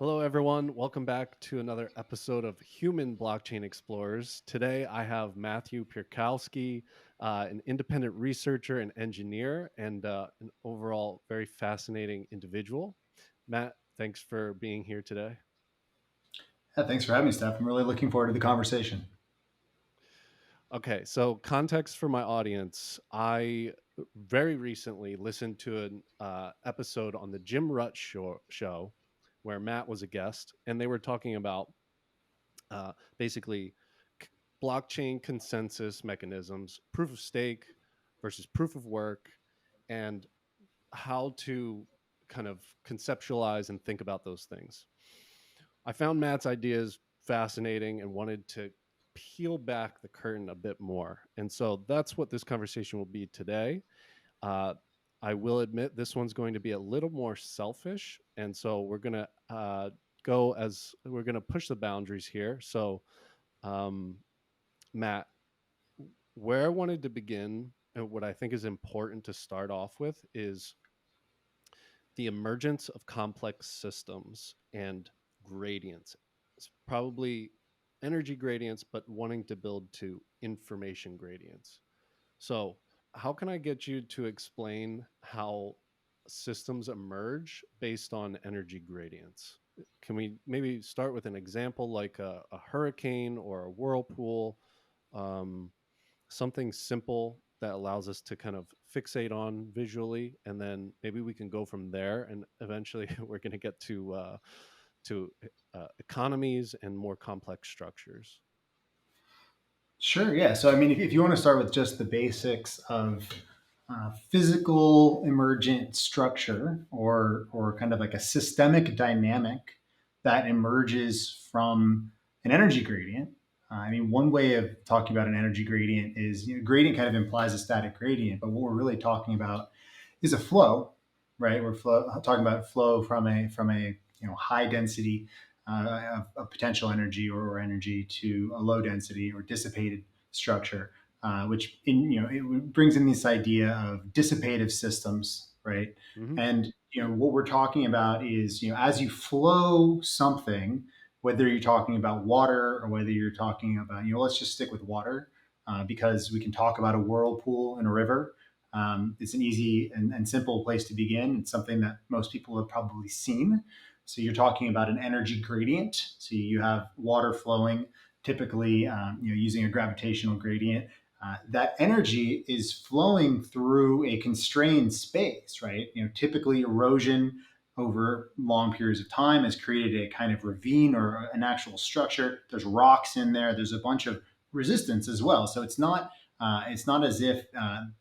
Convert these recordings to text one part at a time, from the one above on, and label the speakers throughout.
Speaker 1: Hello, everyone. Welcome back to another episode of Human Blockchain Explorers. Today, I have Matthew Pirkowski, an independent researcher and engineer, and an overall very fascinating individual. Matt, thanks for being here today.
Speaker 2: Yeah, thanks for having me, Steph. I'm really looking forward to the conversation.
Speaker 1: Okay, so context for my audience. I very recently listened to an episode on the Jim Rutt show where Matt was a guest, and they were talking about basically blockchain consensus mechanisms, proof of stake versus proof of work, and how to kind of conceptualize and think about those things. I found Matt's ideas fascinating and wanted to peel back the curtain a bit more. And so that's what this conversation will be today. Uh, I will admit this one's going to be a little more selfish. And so we're going to we're going to push the boundaries here. So, um, Matt, where I wanted to begin, and what I think is important to start off with, is the emergence of complex systems and gradients. It's probably energy gradients, but wanting to build to information gradients. So, how can I get you to explain how systems emerge based on energy gradients? Can we maybe start with an example like a hurricane or a whirlpool? Um, Something simple that allows us to kind of fixate on visually, and then maybe we can go from there. And eventually, we're going to get to economies and more complex structures.
Speaker 2: Sure, yeah. So, I mean, if you want to start with just the basics of physical emergent structure or kind of like a systemic dynamic that emerges from an energy gradient. I mean, one way of talking about an energy gradient is gradient kind of implies a static gradient, but what we're really talking about is a flow, right? Talking about flow from a high density of potential energy or energy to a low density or dissipated structure, which it brings in this idea of dissipative systems, right?
Speaker 1: Hmm.
Speaker 2: And what we're talking about is as you flow something, whether you're talking about water or whether you're talking about let's just stick with water because we can talk about a whirlpool in a river. It's an easy and simple place to begin. It's something that most people have probably seen. So you're talking about an energy gradient. So you have water flowing, typically using a gravitational gradient. That energy is flowing through a constrained space, right? Typically erosion over long periods of time has created a kind of ravine or an actual structure. There's rocks in there. There's a bunch of resistance as well. So it's not as if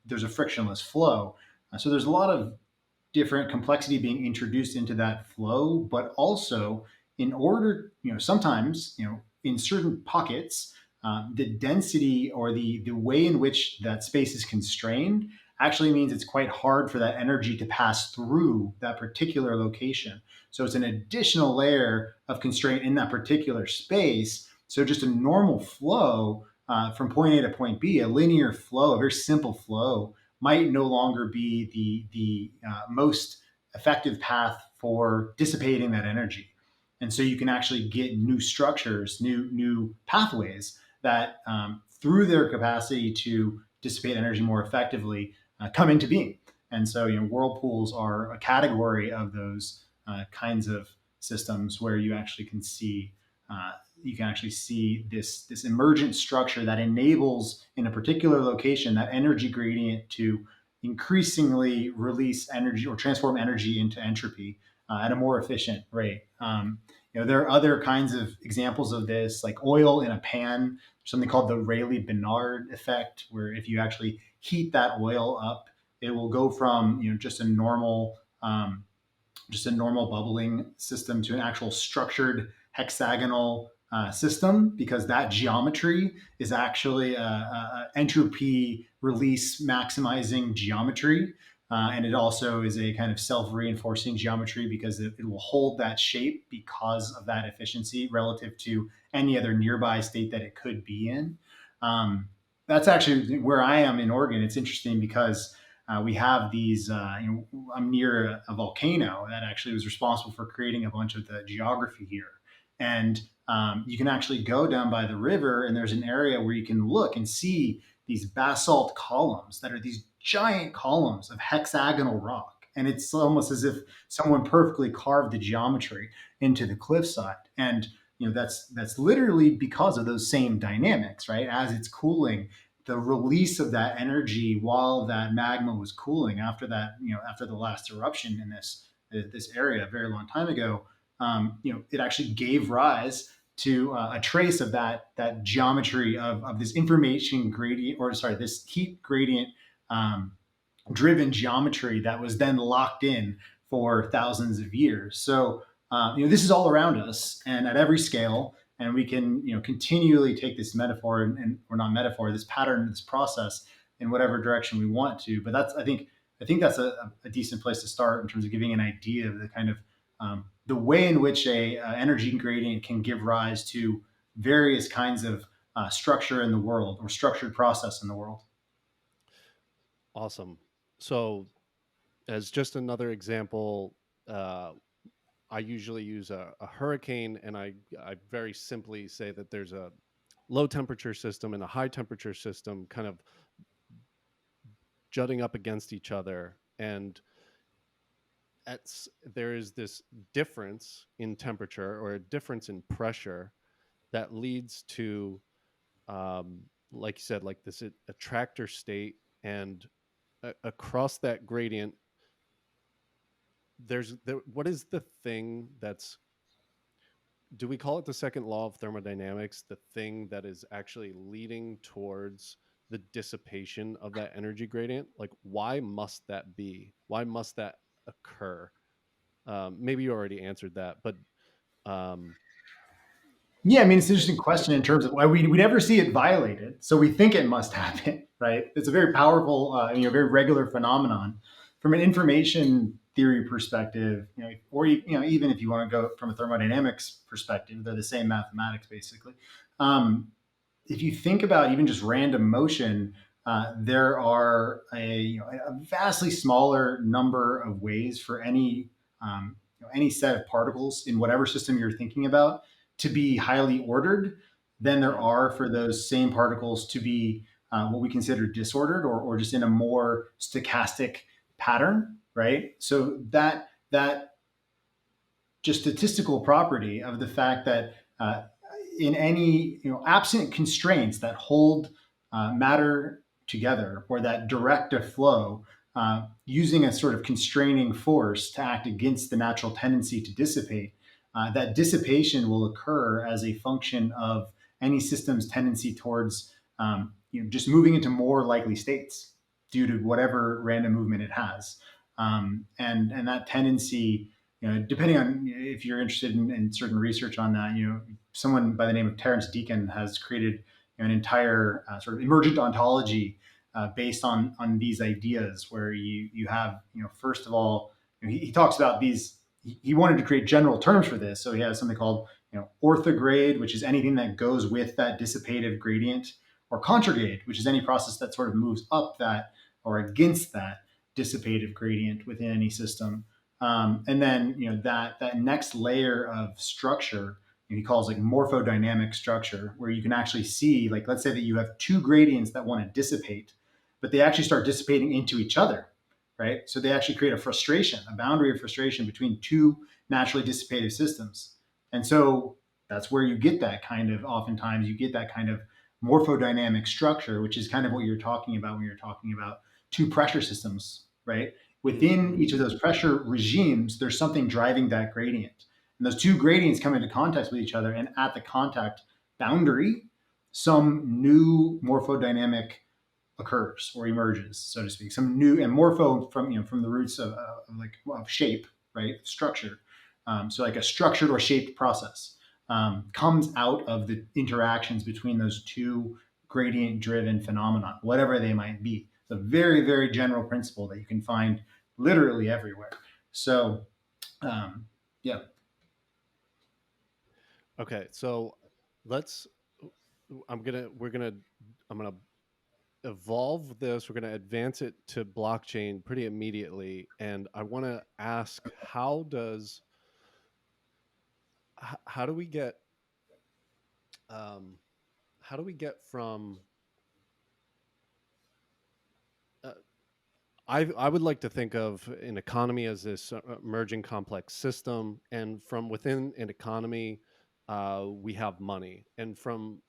Speaker 2: there's a frictionless flow. So there's a lot of different complexity being introduced into that flow, but also in order, sometimes, in certain pockets, the density or the way in which that space is constrained actually means it's quite hard for that energy to pass through that particular location. So it's an additional layer of constraint in that particular space. So just a normal flow from point A to point B, a linear flow, a very simple flow, might no longer be the most effective path for dissipating that energy. And so you can actually get new structures, new pathways that, through their capacity to dissipate energy more effectively, come into being. And so, whirlpools are a category of those kinds of systems where you can actually see this emergent structure that enables in a particular location that energy gradient to increasingly release energy or transform energy into entropy at a more efficient rate. There are other kinds of examples of this, like oil in a pan, something called the Rayleigh-Benard effect, where if you actually heat that oil up, it will go from just a normal bubbling system to an actual structured hexagonal system, because that geometry is actually a entropy release maximizing geometry. And it also is a kind of self-reinforcing geometry because it will hold that shape because of that efficiency relative to any other nearby state that it could be in. That's actually where I am in Oregon. It's interesting because We have these. I'm near a volcano that actually was responsible for creating a bunch of the geography here, and you can actually go down by the river, and there's an area where you can look and see these basalt columns that are these giant columns of hexagonal rock, and it's almost as if someone perfectly carved the geometry into the cliffside. And that's literally because of those same dynamics, right? As it's cooling, the release of that energy while that magma was cooling after that, after the last eruption in this area a very long time ago, it actually gave rise to a trace of that geometry of this information gradient, or sorry, this heat gradient um, driven geometry that was then locked in for thousands of years. So this is all around us and at every scale, and we can continually take this metaphor and or not metaphor, this pattern, this process in whatever direction we want to. But that's I think that's a decent place to start in terms of giving an idea of the kind of the way in which a energy gradient can give rise to various kinds of structure in the world or structured process in the world.
Speaker 1: Awesome. So, as just another example, uh, I usually use a hurricane, and I very simply say that there's a low temperature system and a high temperature system kind of jutting up against each other, and there is this difference in temperature or a difference in pressure that leads to, like you said, like this attractor state, and across that gradient, what is the thing that's, do we call it the second law of thermodynamics, the thing that is actually leading towards the dissipation of that energy gradient? Like, why must that be? Why must that occur? Maybe you already answered that, but um,
Speaker 2: Yeah, I mean, it's an
Speaker 1: it,
Speaker 2: interesting question in terms of why we never see it violated, so we think it must happen, right? It's a very powerful, very regular phenomenon. From an information theory perspective, or even if you want to go from a thermodynamics perspective, they're the same mathematics basically. Um, if you think about even just random motion, there are a vastly smaller number of ways for any set of particles in whatever system you're thinking about to be highly ordered than there
Speaker 1: mm,
Speaker 2: are for those same particles to be what we consider disordered, or just in a more stochastic pattern, right? So that just statistical property of the fact that in any absent constraints that hold matter together, or that direct a flow using a sort of constraining force to act against the natural tendency to dissipate, that dissipation will occur as a function of any system's tendency towards just moving into more likely states due to whatever random movement it has. And that tendency, depending on if you're interested in certain research on that, someone by the name of Terence Deacon has created an entire sort of emergent ontology based on these ideas, where you have, first of all, he talks about these. He wanted to create general terms for this, so he has something called orthograde, which is anything that goes with that dissipative gradient, or contragrade, which is any process that sort of moves up that or against that dissipative gradient within any system. And then that next layer of structure, he calls like morphodynamic structure, where you can actually see, like, let's say that you have two gradients that want to dissipate, but they actually start dissipating into each other, right? So they actually create a boundary of frustration between two naturally dissipative systems. And so that's where you get that kind of, oftentimes you get that kind of morphodynamic structure, which is kind of what you're talking about when you're talking about two pressure systems, right? Within
Speaker 1: mm-hmm.
Speaker 2: each of those pressure regimes, there's something driving that gradient. And those two gradients come into contact with each other, and at the contact boundary, some new morphodynamic occurs or emerges, so to speak. Some new, and morpho from the roots of shape, right? Structure. So like a structured or shaped process comes out of the interactions between those two gradient driven phenomena, whatever they might be. It's a very, very general principle that you can find literally everywhere. So, um, yeah.
Speaker 1: Okay, so let's. I'm gonna. We're gonna. I'm gonna evolve this. We're going to advance it to blockchain pretty immediately. And I want to ask, how do we get um, how do we get from uh, I would like to think of an economy as this emerging complex system, and from within an economy, we have money, and from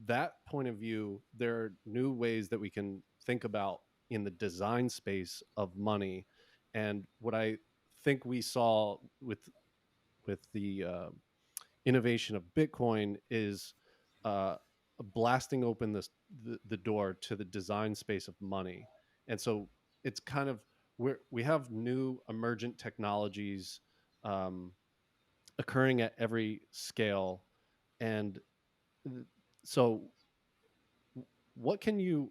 Speaker 1: that point of view, there are new ways that we can think about in the design space of money, and what I think we saw with the innovation of Bitcoin is uh, blasting open the door to the design space of money. And so it's kind of we have new emergent technologies um, occurring at every scale, and so what can you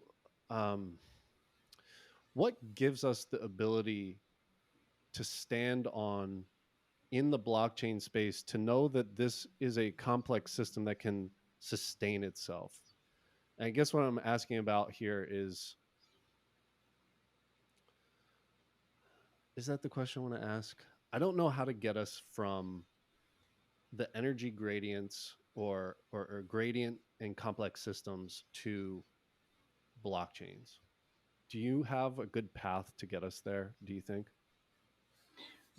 Speaker 1: um, what gives us the ability to stand on in the blockchain space to know that this is a complex system that can sustain itself. And I guess what I'm asking about here is that the question I want to ask? I don't know how to get us from the energy gradients or gradient and complex systems to blockchains. Do you have a good path to get us there, do you think?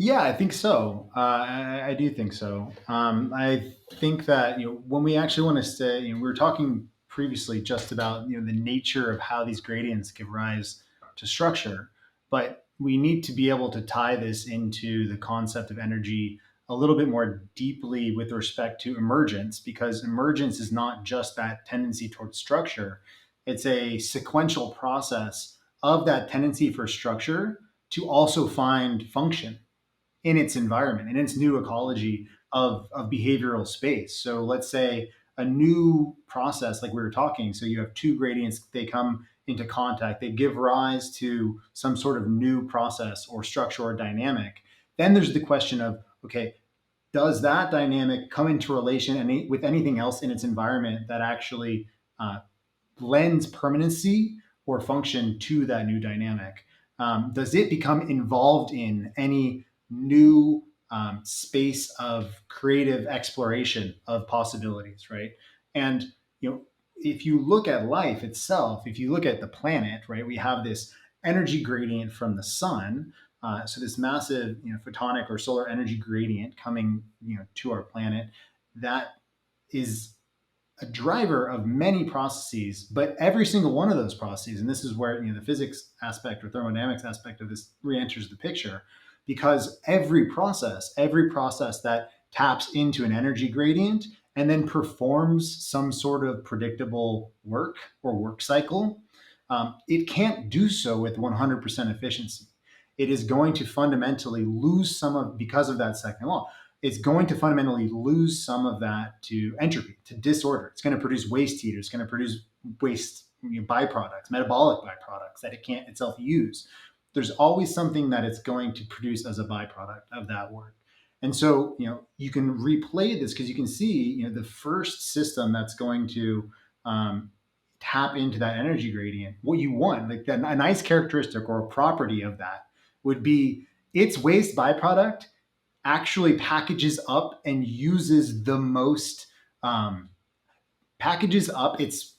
Speaker 2: Yeah, I think so. I do think so. I think that when we actually want to stay, we were talking previously just about the nature of how these gradients give rise to structure, but we need to be able to tie this into the concept of energy a little bit more deeply with respect to emergence, because emergence is not just that tendency towards structure; it's a sequential process of that tendency for structure to also find function in its environment, in its new ecology of behavioral space. So let's say a new process, like we were talking, so you have two gradients, they come into contact, they give rise to some sort of new process or structure or dynamic. Then there's the question of, okay, does that dynamic come into relation with anything else in its environment that actually lends permanency or function to that new dynamic? Does it become involved in any new space of creative exploration of possibilities, right? And if you look at life itself, if you look at the planet, right, we have this energy gradient from the sun. So this massive, photonic or solar energy gradient coming, to our planet, that is a driver of many processes, but every single one of those processes, and this is where the physics aspect or thermodynamics aspect of this re-enters the picture, because every process that taps into an energy gradient and then performs some sort of predictable work or work cycle, it can't do so with 100% efficiency. It is going to fundamentally lose some of, because of that second law, it's going to fundamentally lose some of that to entropy, to disorder. It's going to produce waste heat. It's going to produce waste byproducts, metabolic byproducts that it can't itself use. There's always something that it's going to produce as a byproduct of that work. And so, you can replay this because you can see, the first system that's going to tap into that energy gradient. What you want, like a nice characteristic or a property of that, would be its waste byproduct actually packages up and uses the most, packages up its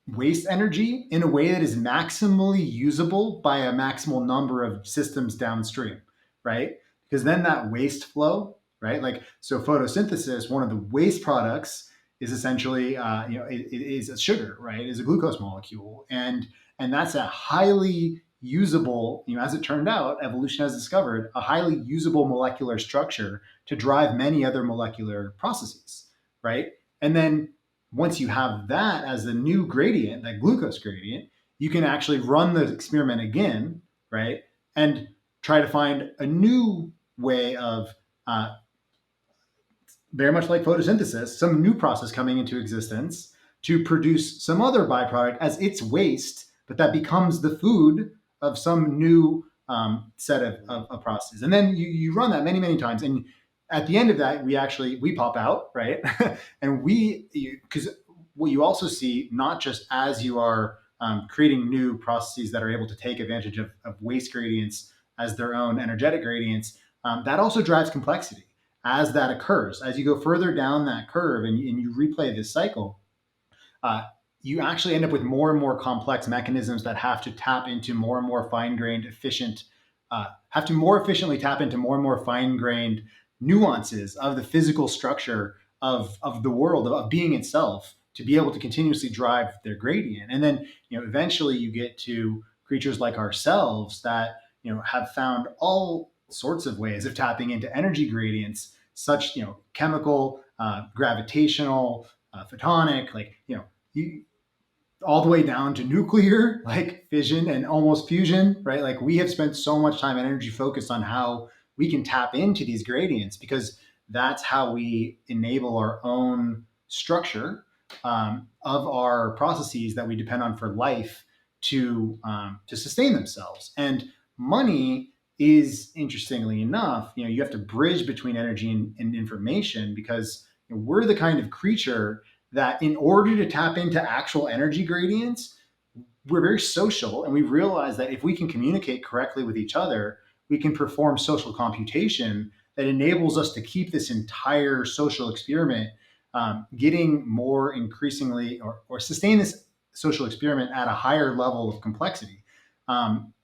Speaker 2: waste energy in a way that is maximally usable by a maximal number of systems downstream, right? Because then that waste flow, right? Like, so photosynthesis, one of the waste products is essentially, it is a sugar, right? It is a glucose molecule, and that's a highly usable, as it turned out, evolution has discovered a highly usable molecular structure to drive many other molecular processes, right? And then once you have that as the new gradient, that glucose gradient, you can actually run the experiment again, right? And try to find a new way of, very much like photosynthesis, some new process coming into existence to produce some other byproduct as its waste, but that becomes the food of some new set of processes. And then you run that many, many times. And at the end of that, we pop out, right? And because what you also see, not just as you are creating new processes that are able to take advantage of waste gradients as their own energetic gradients, that also drives complexity as that occurs. As you go further down that curve and you replay this cycle, uh, you actually end up with more and more complex mechanisms that have to tap into more and more fine-grained, efficient, have to more efficiently tap into more and more fine-grained nuances of the physical structure of the world, of being itself, to be able to continuously drive their gradient. And then, eventually you get to creatures like ourselves that, have found all sorts of ways of tapping into energy gradients, such, chemical, gravitational, photonic, like, you, all the way down to nuclear, like fission and almost fusion, right? Like we have spent so much time and energy focused on how we can tap into these gradients because that's how we enable our own structure, of our processes that we depend on for life to sustain themselves. And money is, interestingly enough, you have to bridge between energy and information because we're the kind of creature that in order to tap into actual energy gradients, we're very social, and we realize that if we can communicate correctly with each other, we can perform social computation that enables us to keep this entire social experiment, getting more increasingly, or sustain this social experiment at a higher level of complexity.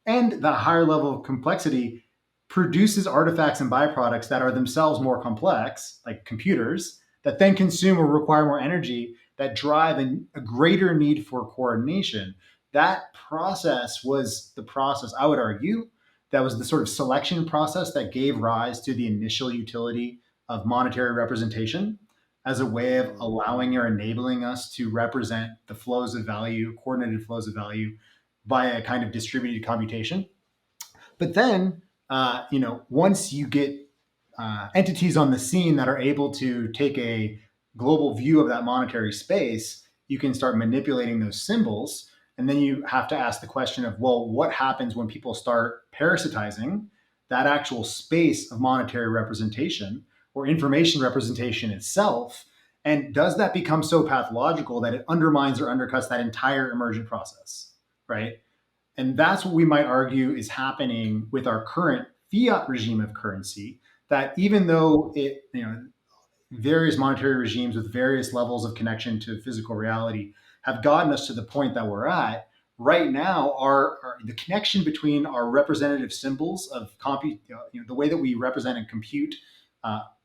Speaker 2: And the higher level of complexity produces artifacts and byproducts that are themselves more complex, like computers, that then consume or require more energy, that drive a greater need for coordination. That process was the process, I would argue, that was the sort of selection process that gave rise to the initial utility of monetary representation as a way of allowing or enabling us to represent the flows of value, coordinated flows of value, by a kind of distributed computation. But then, once you get entities on the scene that are able to take a global view of that monetary space, you can start manipulating those symbols. And then you have to ask the question of, well, what happens when people start parasitizing that actual space of monetary representation or information representation itself? And does that become so pathological that it undermines or undercuts that entire emergent process? Right. And that's what we might argue is happening with our current fiat regime of currency. That even though various monetary regimes with various levels of connection to physical reality have gotten us to the point that we're at, right now, the connection between our representative symbols of the way that we represent and compute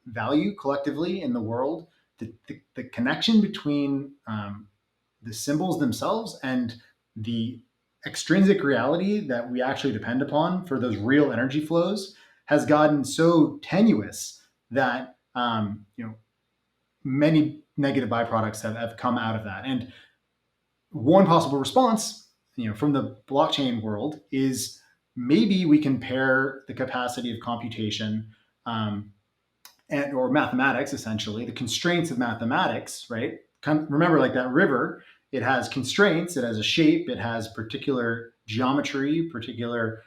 Speaker 2: value collectively in the world, the connection between the symbols themselves and the extrinsic reality that we actually depend upon for those real energy flows has gotten so tenuous that many negative byproducts have come out of that. And one possible response, from the blockchain world is maybe we can pair the capacity of computation, or mathematics, essentially the constraints of mathematics, right? Remember, like that river, it has constraints, it has a shape, it has particular geometry, particular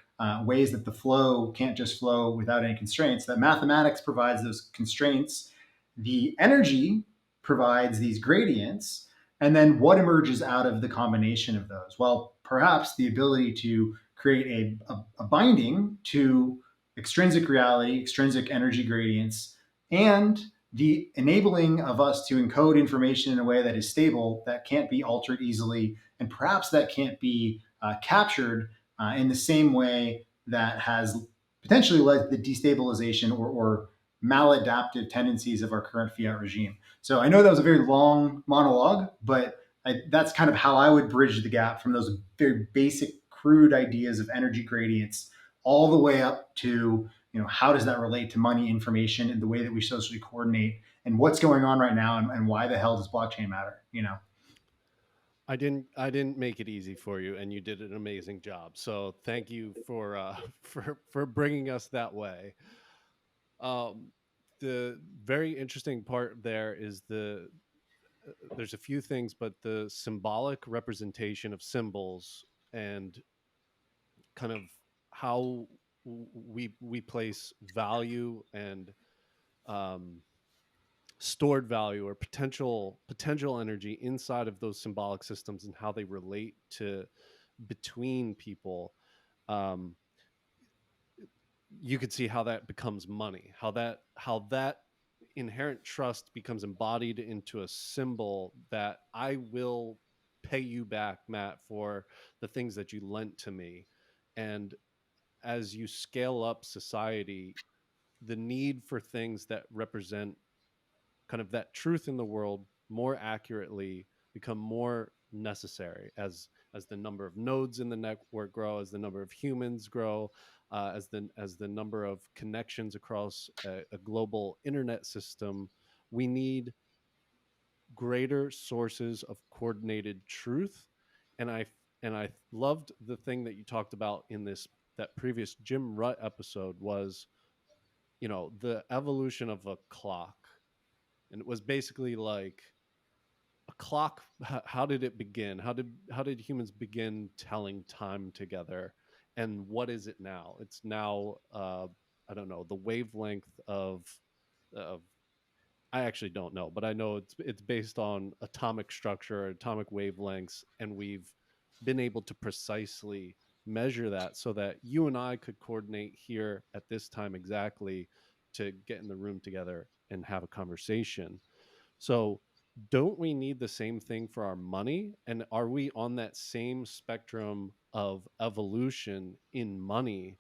Speaker 2: ways that the flow can't just flow without any constraints. That mathematics provides those constraints, the energy provides these gradients, and then what emerges out of the combination of those? Well, perhaps the ability to create a binding to extrinsic reality, extrinsic energy gradients, and the enabling of us to encode information in a way that is stable, that can't be altered easily, and perhaps that can't be captured in the same way that has potentially led to the destabilization or maladaptive tendencies of our current fiat regime. So I know that was a very long monologue, but that's kind of how I would bridge the gap from those very basic, crude ideas of energy gradients all the way up to, how does that relate to money, information, and the way that we socially coordinate, and what's going on right now, and why the hell does blockchain matter?
Speaker 1: I didn't make it easy for you, and you did an amazing job. So thank you for for bringing us that way. Um, the very interesting part there is there's a few things, but the symbolic representation of symbols and kind of how we place value and um, stored value or potential energy inside of those symbolic systems and how they relate to between people. um, you could see how that becomes money, how that inherent trust becomes embodied into a symbol that I will pay you back, Matt, for the things that you lent to me. And as you scale up society, the need for things that represent kind of that truth in the world more accurately become more necessary as the number of nodes in the network grow, as the number of humans grow, as the number of connections across a global internet system. We need greater sources of coordinated truth. And i and i loved the thing that you talked about in this that previous Jim Rutt episode was, the evolution of a clock. And it was basically like a clock. How did it begin? How did humans begin telling time together? And what is it now? It's now, I don't know, the wavelength of I actually don't know, but I know it's based on atomic structure, atomic wavelengths, and we've been able to precisely measure that so that you and I could coordinate here at this time exactly to get in the room together and have a conversation. So, don't we need the same thing for our money? And are we on that same spectrum of evolution in money,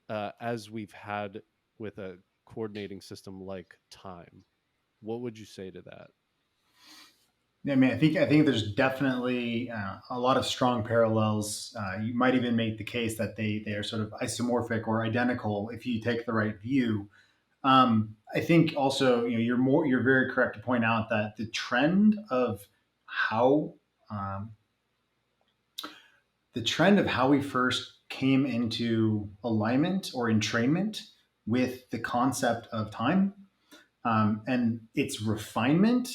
Speaker 1: as we've had with a coordinating system like time? What would you say to that?
Speaker 2: I mean, I think there's definitely a lot of strong parallels. You might even make the case that they are sort of isomorphic or identical if you take the right view. I think also, you're very correct to point out that how um, the trend of how we first came into alignment or entrainment with the concept of time, and its refinement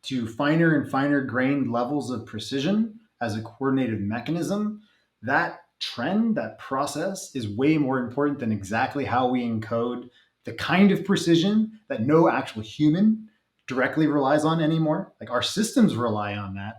Speaker 2: to finer and finer grained levels of precision as a coordinated mechanism, that trend, that process is way more important than exactly how we encode the kind of precision that no actual human directly relies on anymore. Like our systems rely on that.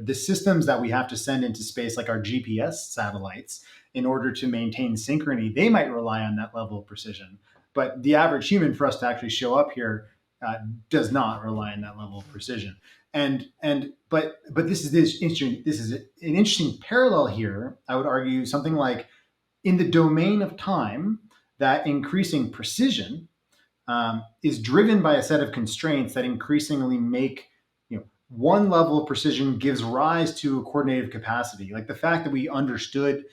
Speaker 2: The systems that we have to send into space, like our GPS satellites, in order to maintain synchrony, they might rely on that level of precision. But the average human, for us to actually show up here, uh, does not rely on that level of precision. But this is an interesting parallel here. I would argue something like in the domain of time, that increasing precision is driven by a set of constraints that increasingly make, one level of precision gives rise to a coordinative capacity, like the fact that we understood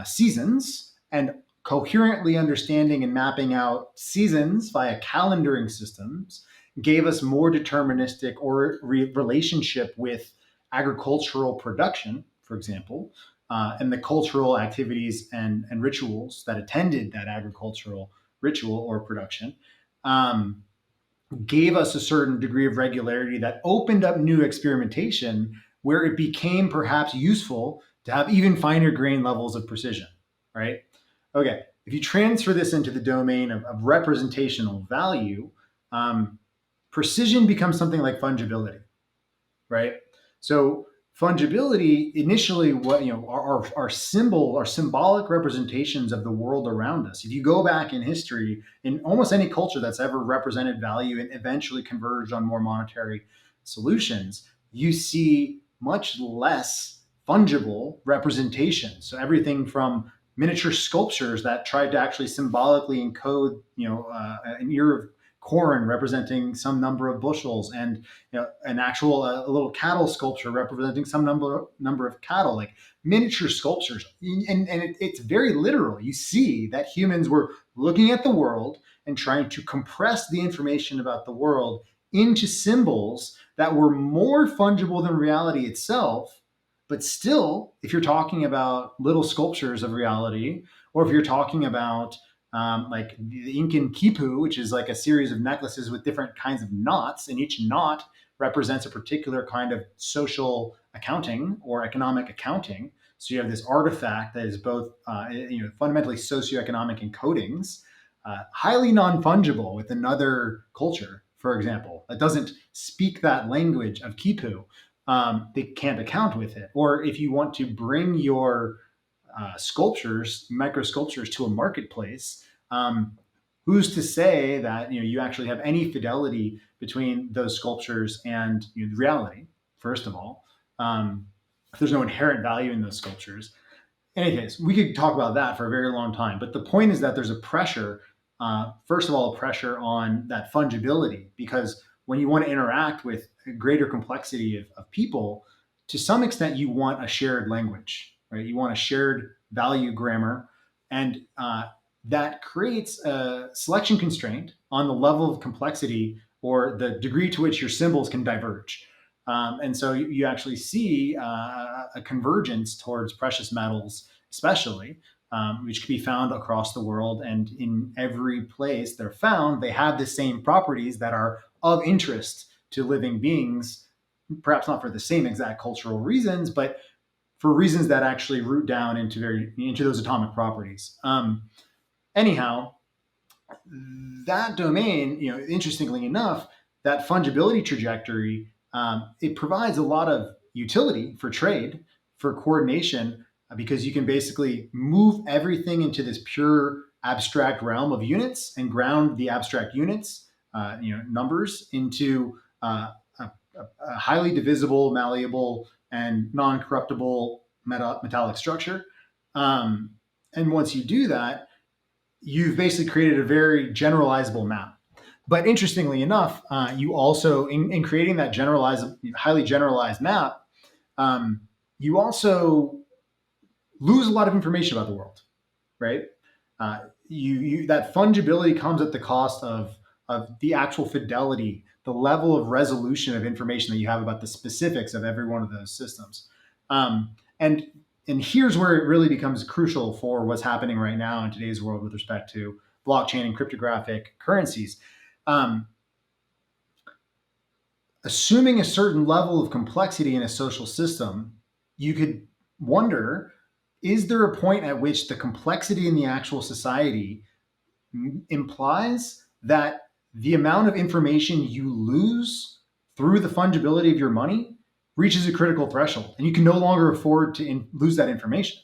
Speaker 2: seasons and coherently understanding and mapping out seasons via calendaring systems gave us more deterministic or relationship with agricultural production, for example, and the cultural activities and rituals that attended that agricultural ritual or production. Um, Gave us a certain degree of regularity that opened up new experimentation where it became perhaps useful to have even finer grain levels of precision, right? Okay, if you transfer this into the domain of representational value, um, precision becomes something like fungibility, right? So fungibility initially, what our symbol, our symbolic representations of the world around us. If you go back in history, in almost any culture that's ever represented value and eventually converged on more monetary solutions, you see much less fungible representations. So everything from miniature sculptures that tried to actually symbolically encode, an ear of corn representing some number of bushels, and an actual a little cattle sculpture representing some number of cattle, like miniature sculptures, and it's very literal. You see that humans were looking at the world and trying to compress the information about the world into symbols that were more fungible than reality itself. But still, if you're talking about little sculptures of reality, or if you're talking about like the Incan quipu, which is like a series of necklaces with different kinds of knots, and each knot represents a particular kind of social accounting or economic accounting. So you have this artifact that is both, fundamentally socioeconomic encodings, highly non fungible with another culture. for example, that doesn't speak that language of Kipu, they can't account with it. Or if you want to bring your sculptures, micro sculptures, to a marketplace, who's to say that you actually have any fidelity between those sculptures and the reality? First of all, if there's no inherent value in those sculptures, in any case, we could talk about that for a very long time. But the point is that there's a pressure, first of all, a pressure on that fungibility, because when you want to interact with a greater complexity of people, to some extent, you want a shared language, right? You want a shared value grammar. And that creates a selection constraint on the level of complexity or the degree to which your symbols can diverge. And so you actually see a convergence towards precious metals, especially, which can be found across the world. And in every place they're found, they have the same properties that are of interest to living beings, perhaps not for the same exact cultural reasons, but for reasons that actually root down into those atomic properties. Anyhow, that domain, interestingly enough, that fungibility trajectory, it provides a lot of utility for trade, for coordination, because you can basically move everything into this pure abstract realm of units and ground the abstract units, numbers, into a highly divisible, malleable, and non-corruptible metallic structure. And once you do that, you've basically created a very generalizable map. But interestingly enough, you also, in creating that highly generalized map, you also lose a lot of information about the world, right? That fungibility comes at the cost of the actual fidelity, the level of resolution of information that you have about the specifics of every one of those systems. And here's where it really becomes crucial for what's happening right now in today's world with respect to blockchain and cryptographic currencies. Assuming a certain level of complexity in a social system, you could wonder, is there a point at which the complexity in the actual society implies that the amount of information you lose through the fungibility of your money reaches a critical threshold, and you can no longer afford to lose that information?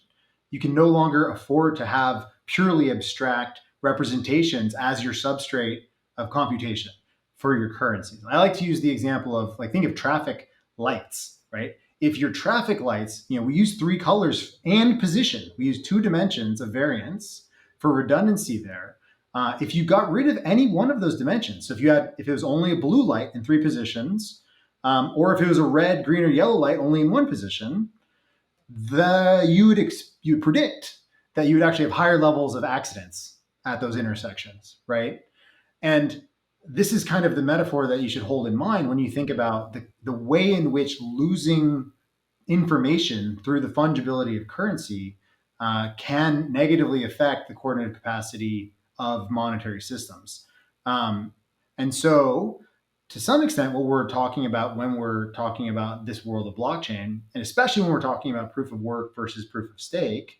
Speaker 2: You can no longer afford to have purely abstract representations as your substrate of computation for your currencies. I like to use the example of, think of traffic lights, right? If your traffic lights, we use 3 colors and position. We use 2 dimensions of variance for redundancy there. If you got rid of any one of those dimensions, so if it was only a blue light in 3 positions, or if it was a red, green, or yellow light only in 1 position, you would predict that you would actually have higher levels of accidents at those intersections, right? And this is kind of the metaphor that you should hold in mind when you think about the way in which losing information through the fungibility of currency can negatively affect the coordinated capacity of monetary systems. And so, to some extent, what we're talking about when we're talking about this world of blockchain, and especially when we're talking about proof of work versus proof of stake,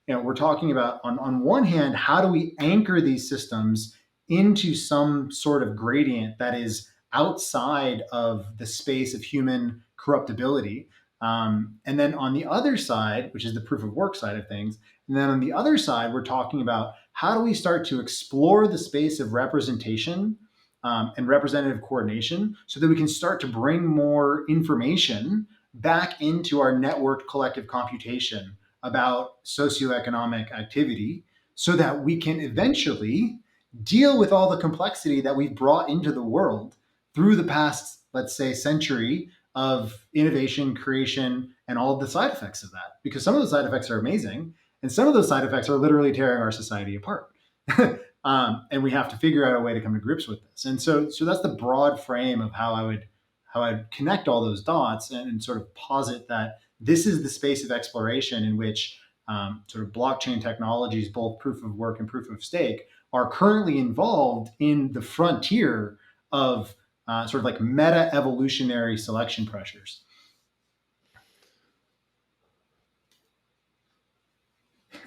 Speaker 2: we're talking about, on one hand, how do we anchor these systems into some sort of gradient that is outside of the space of human corruptibility. And then on the other side, which is the proof of work side of things, and then on the other side, we're talking about how do we start to explore the space of representation and representative coordination so that we can start to bring more information back into our networked collective computation about socioeconomic activity so that we can eventually deal with all the complexity that we've brought into the world through the past, let's say, century of innovation, creation, and all of the side effects of that. Because some of the side effects are amazing, and some of those side effects are literally tearing our society apart. And we have to figure out a way to come to grips with this. And so that's the broad frame of how I'd connect all those dots and sort of posit that this is the space of exploration in which sort of blockchain technologies, both proof of work and proof of stake, are currently involved in the frontier of sort of like meta evolutionary selection pressures.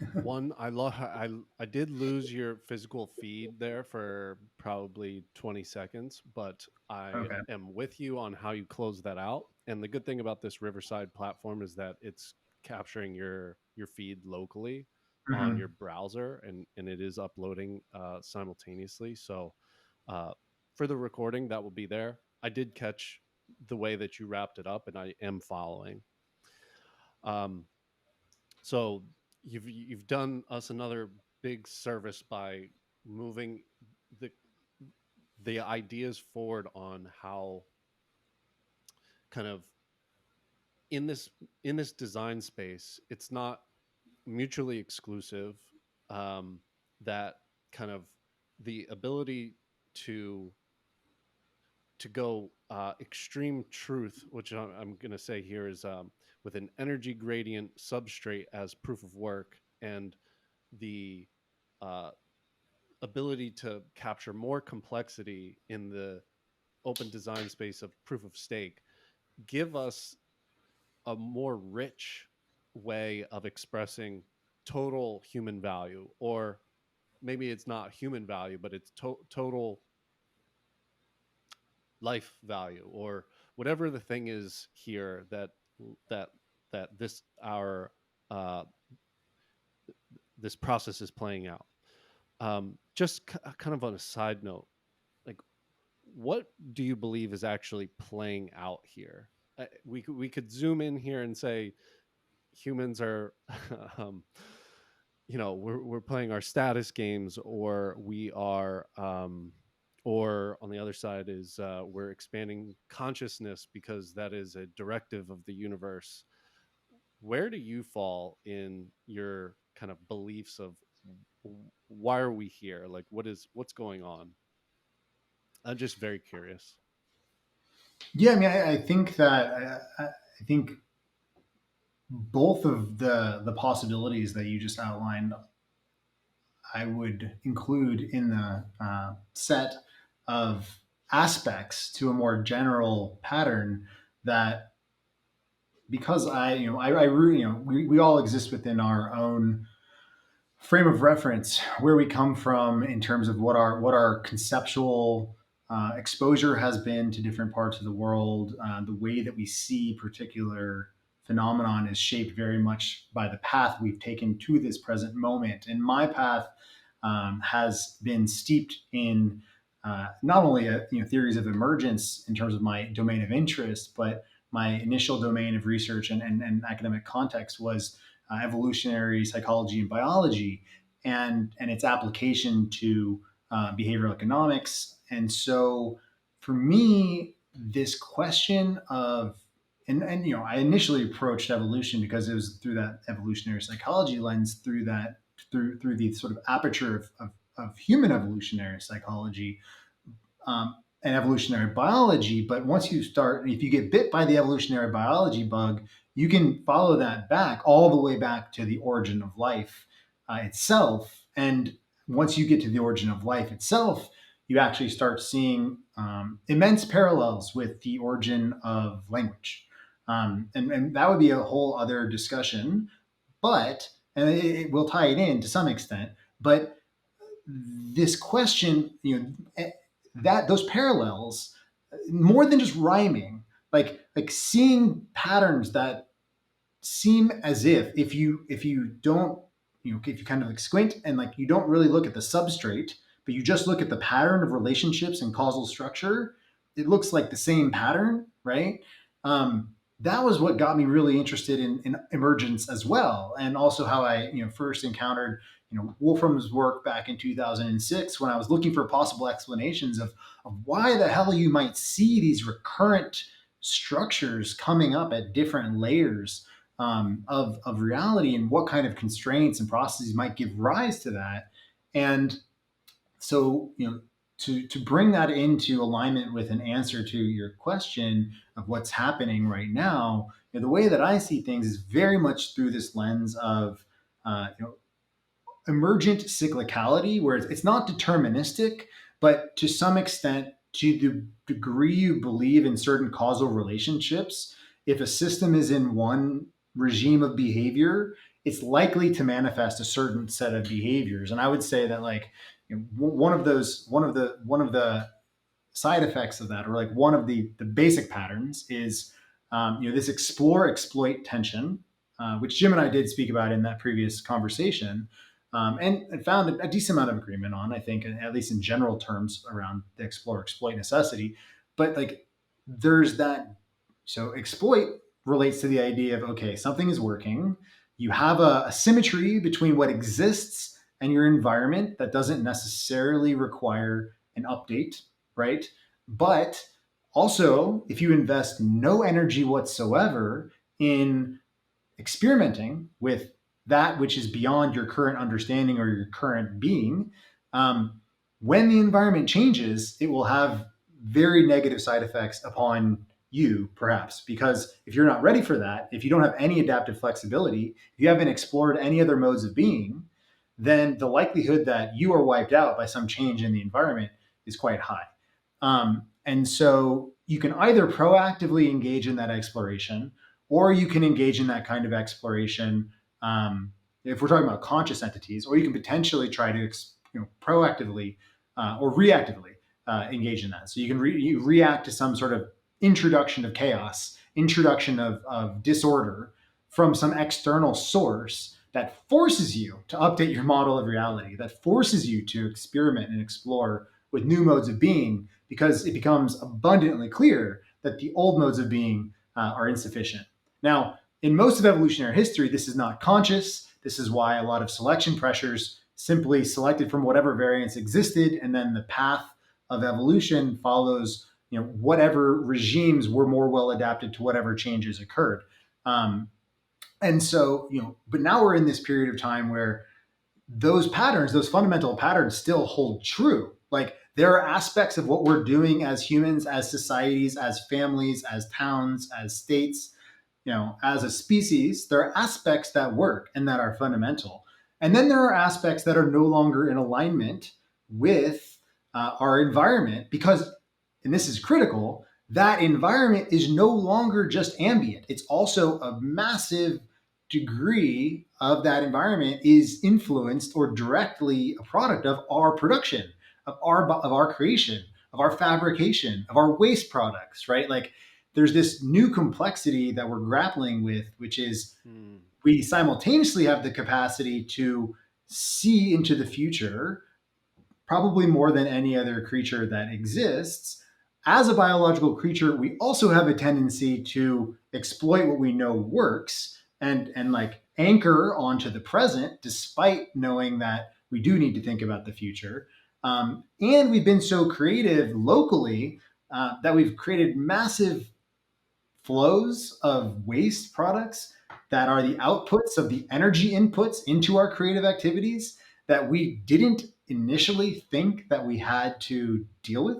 Speaker 1: One, I did lose your physical feed there for probably 20 seconds, but I
Speaker 2: Okay.
Speaker 1: am with you on how you close that out. And the good thing about this Riverside platform is that it's capturing your feed locally on your
Speaker 2: Mhm.
Speaker 1: browser, and it is uploading simultaneously. So uh, for the recording, that will be there. I did catch the way that you wrapped it up, and I am following. Um, so you've done us another big service by moving the the ideas forward on how kind of in this in this design space, it's not mutually exclusive. um, that kind of the ability to go extreme truth, which I'm going to say here is with an energy gradient substrate as proof of work, and the uh, ability to capture more complexity in the open design space of proof of stake give us a more rich way of expressing total human value, or maybe it's not human value, but it's total life value, or whatever the thing is here that this our uh, this process is playing out. Just kind of on a side note, like, what do you believe is actually playing out here? We could zoom in here and say humans are, um, we're playing our status games, or we are, or on the other side is we're expanding consciousness because that is a directive of the universe. Where do you fall in your kind of beliefs of why are we here? Like, what's going on? I'm just very curious.
Speaker 2: Yeah, I mean, I think that I think both of the possibilities that you just outlined, I would include in the set of aspects to a more general pattern that because we all exist within our own frame of reference, where we come from in terms of what our conceptual exposure has been to different parts of the world. The way that we see particular phenomenon is shaped very much by the path we've taken to this present moment. And my path has been steeped in not only theories of emergence in terms of my domain of interest, but my initial domain of research and academic context was evolutionary psychology and biology, and its application to behavioral economics. And so, for me, this question of and I initially approached evolution because it was through that evolutionary psychology lens, through the sort of aperture of human evolutionary psychology, and evolutionary biology. But once you start, if you get bit by the evolutionary biology bug, you can follow that back all the way back to the origin of life itself. And once you get to the origin of life itself, you actually start seeing immense parallels with the origin of language. And that would be a whole other discussion, but, and it will tie it in to some extent, but this question, that those parallels, more than just rhyming, like seeing patterns that seem as if you don't, if you kind of like squint and like you don't really look at the substrate, but you just look at the pattern of relationships and causal structure, it looks like the same pattern, right? That was what got me really interested in emergence as well, and also how I first encountered Wolfram's work back in 2006 when I was looking for possible explanations of why the hell you might see these recurrent structures coming up at different layers of reality, and what kind of constraints and processes might give rise to that. And so, to bring that into alignment with an answer to your question of what's happening right now, the way that I see things is very much through this lens of emergent cyclicality, where it's not deterministic, but to some extent, to the degree you believe in certain causal relationships, if a system is in one regime of behavior, it's likely to manifest a certain set of behaviors. And I would say that, like, one of those, one of the side effects of that, or like one of the basic patterns, is this explore exploit tension, which Jim and I did speak about in that previous conversation, and found a decent amount of agreement on, I think, at least in general terms, around the explore exploit necessity. But like, there's that. So exploit relates to the idea of, okay, something is working. You have a symmetry between what exists and your environment that doesn't necessarily require an update, right? But also, if you invest no energy whatsoever in experimenting with that which is beyond your current understanding or your current being, um, when the environment changes, it will have very negative side effects upon you, perhaps, because if you're not ready for that, if you don't have any adaptive flexibility, if you haven't explored any other modes of being, then the likelihood that you are wiped out by some change in the environment is quite high. And so you can either proactively engage in that exploration, or you can engage in that kind of exploration, if we're talking about conscious entities, or you can potentially try to proactively or reactively engage in that. So you react to some sort of introduction of chaos, introduction of disorder from some external source that forces you to update your model of reality, that forces you to experiment and explore with new modes of being, because it becomes abundantly clear that the old modes of being are insufficient. Now, in most of evolutionary history, this is not conscious. This is why a lot of selection pressures simply selected from whatever variants existed, and then the path of evolution follows, whatever regimes were more well adapted to whatever changes occurred. Um, and so, but now we're in this period of time where those patterns, those fundamental patterns, still hold true. Like, there are aspects of what we're doing as humans, as societies, as families, as towns, as states, as a species, there are aspects that work and that are fundamental. And then there are aspects that are no longer in alignment with our environment, because, and this is critical, that environment is no longer just ambient. It's also a massive degree of that environment is influenced or directly a product of our production, of our creation, of our fabrication, of our waste products, right? Like, there's this new complexity that we're grappling with, which is
Speaker 1: Hmm.
Speaker 2: we simultaneously have the capacity to see into the future, probably more than any other creature that exists. As a biological creature, we also have a tendency to exploit what we know works, and like anchor onto the present, despite knowing that we do need to think about the future. And we've been so creative locally that we've created massive flows of waste products that are the outputs of the energy inputs into our creative activities that we didn't initially think that we had to deal with,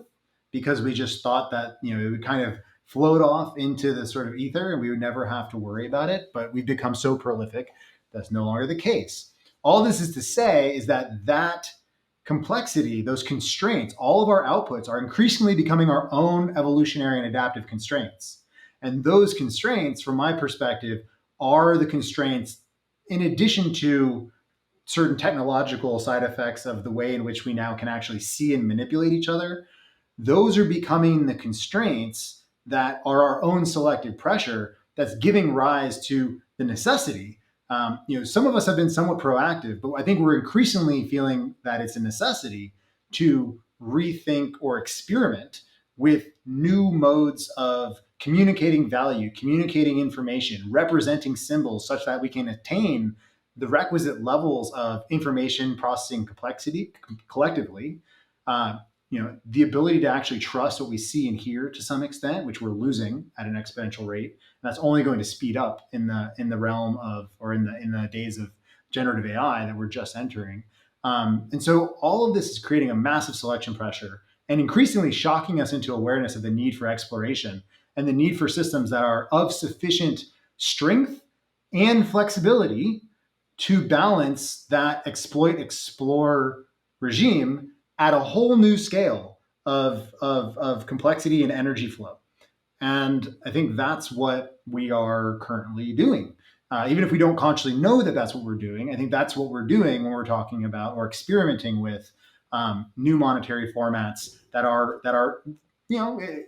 Speaker 2: because we just thought that it would kind of float off into the sort of ether and we would never have to worry about it. But we've become so prolific that's no longer the case. All this is to say is that complexity, those constraints, all of our outputs are increasingly becoming our own evolutionary and adaptive constraints. And those constraints, from my perspective, are the constraints, in addition to certain technological side effects of the way in which we now can actually see and manipulate each other. Those are becoming the constraints that are our own selective pressure that's giving rise to the necessity. Some of us have been somewhat proactive, but I think we're increasingly feeling that it's a necessity to rethink or experiment with new modes of communicating value, communicating information, representing symbols such that we can attain the requisite levels of information processing complexity collectively. The ability to actually trust what we see and hear to some extent, which we're losing at an exponential rate. And that's only going to speed up in the realm of, or in the days of generative AI that we're just entering. And so all of this is creating a massive selection pressure and increasingly shocking us into awareness of the need for exploration and the need for systems that are of sufficient strength and flexibility to balance that exploit explore regime at a whole new scale of complexity and energy flow. And I think that's what we are currently doing. Even if we don't consciously know that that's what we're doing, I think that's what we're doing when we're talking about or experimenting with new monetary formats that are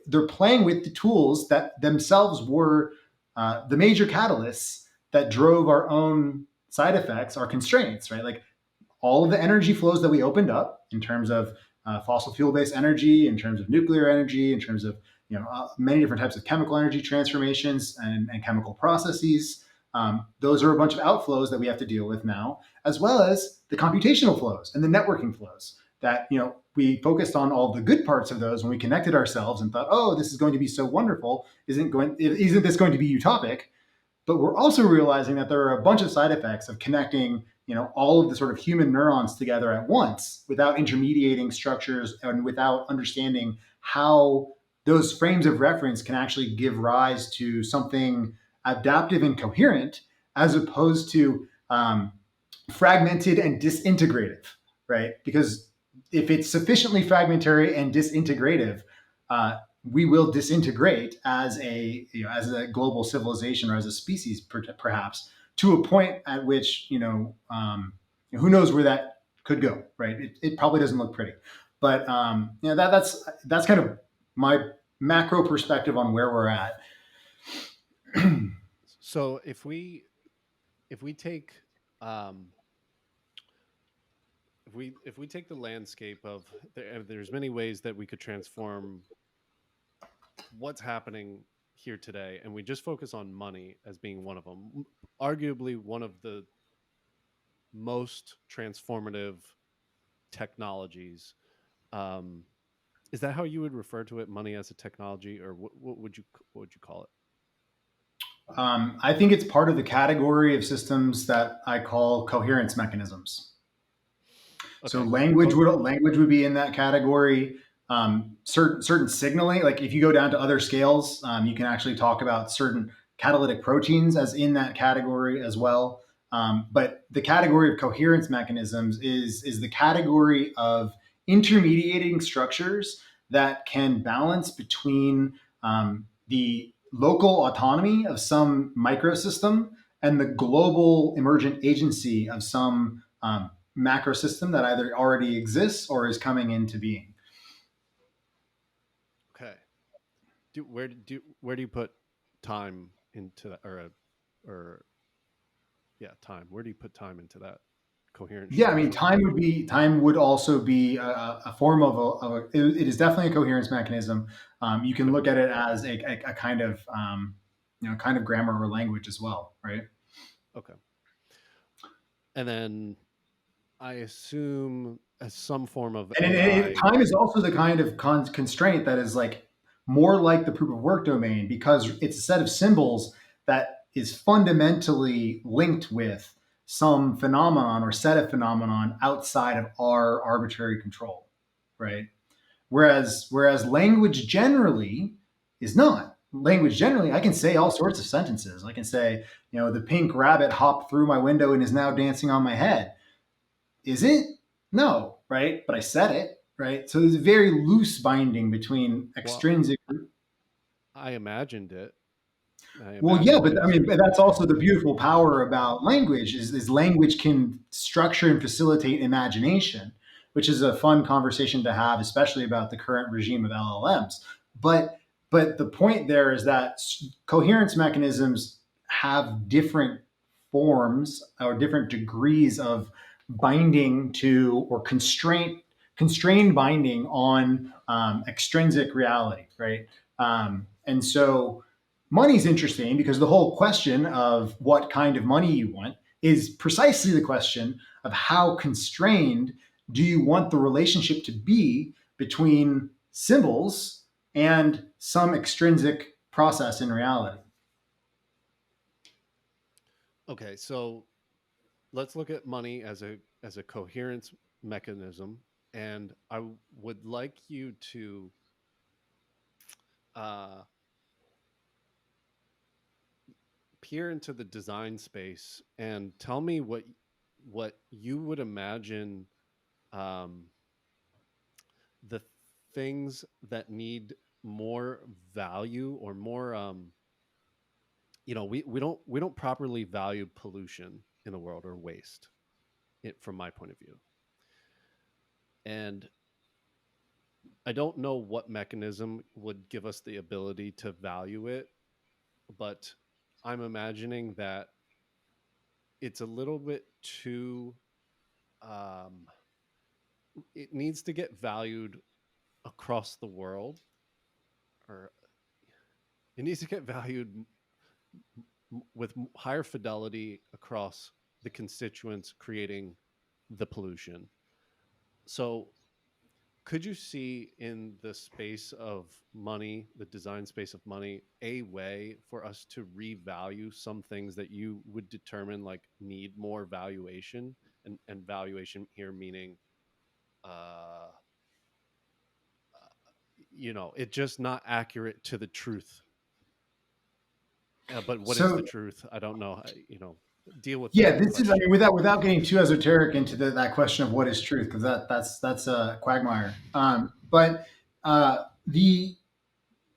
Speaker 2: they're playing with the tools that themselves were the major catalysts that drove our own side effects, our constraints, right? Like all of the energy flows that we opened up in terms of fossil fuel based energy, in terms of nuclear energy, in terms of many different types of chemical energy transformations and chemical processes. Those are a bunch of outflows that we have to deal with now, as well as the computational flows and the networking flows that we focused on all the good parts of those when we connected ourselves and thought, oh, this is going to be so wonderful. Isn't this going to be utopic? But we're also realizing that there are a bunch of side effects of connecting all of the sort of human neurons together at once without intermediating structures and without understanding how those frames of reference can actually give rise to something adaptive and coherent as opposed to fragmented and disintegrative, right? Because if it's sufficiently fragmentary and disintegrative, uh, we will disintegrate as a global civilization or as a species, perhaps to a point at which who knows where that could go, right? It probably doesn't look pretty, but that's kind of my macro perspective on where we're at.
Speaker 1: So if we take um, if we take the landscape of there's many ways that we could transform what's happening here today, and we just focus on money as being one of them, arguably one of the most transformative technologies. Um, is that how you would refer to it, money as a technology, or what would you call it?
Speaker 2: I think it's part of the category of systems that I call coherence mechanisms. So
Speaker 1: Okay, Co-
Speaker 2: language would be in that category. Certain signaling, like if you go down to other scales, you can actually talk about certain catalytic proteins as in that category as well. But the category of coherence mechanisms is the category of intermediating structures that can balance between the local autonomy of some microsystem and the global emergent agency of some macro system that either already exists or is coming into being.
Speaker 1: okay. Where do you put time into that, or yeah, time? Where do you put time into that coherent
Speaker 2: Yeah, I mean,
Speaker 1: structure?
Speaker 2: time would also be a form it is definitely a coherence mechanism. You can
Speaker 1: Okay,
Speaker 2: look at it as a kind of kind of grammar or language as well, right?
Speaker 1: okay. And then I assume as some form of AI.
Speaker 2: Time is also the kind of constraint that is like more like the proof of work domain because it's a set of symbols that is fundamentally linked with some phenomenon or set of phenomenon outside of our arbitrary control, right? Whereas language generally is not. Language generally, I can say all sorts of sentences. I can say, the pink rabbit hopped through my window and is now dancing on my head. Is it? No, right? But I said it, right? So there's a very loose binding between
Speaker 1: Well,
Speaker 2: extrinsic.
Speaker 1: I imagined it. I
Speaker 2: Well, yeah,
Speaker 1: imagined it
Speaker 2: but I
Speaker 1: as
Speaker 2: mean,
Speaker 1: being
Speaker 2: but that's
Speaker 1: okay.
Speaker 2: also the beautiful power about language is language can structure and facilitate imagination, which is a fun conversation to have, especially about the current regime of LLMs. But but the point there is that coherence mechanisms have different forms or different degrees of binding to or constrained binding on extrinsic reality, right? And so money's interesting because the whole question of what kind of money you want is precisely the question of how constrained do you want the relationship to be between symbols and some extrinsic process in reality.
Speaker 1: Okay, so let's look at money as a coherence mechanism, and would like you to uh, peer into the design space and tell me what you would imagine um, the things that need more value or more we don't properly value pollution in the world, or waste, from my point of view. And I don't know what mechanism would give us the ability to value it, but I'm imagining that it's a little bit too um, it needs to get valued across the world, or it needs to get valued with higher fidelity across the constituents creating the pollution. So could you see in the space of money, the design space of money, a way for us to revalue some things that you would determine like need more valuation, and valuation here meaning uh it just not accurate to the truth. But what is the
Speaker 2: So
Speaker 1: truth? I don't know. Deal with
Speaker 2: yeah,
Speaker 1: that
Speaker 2: this is, I mean,
Speaker 1: question.
Speaker 2: without getting too esoteric into that question of what is truth, because that's a quagmire. But the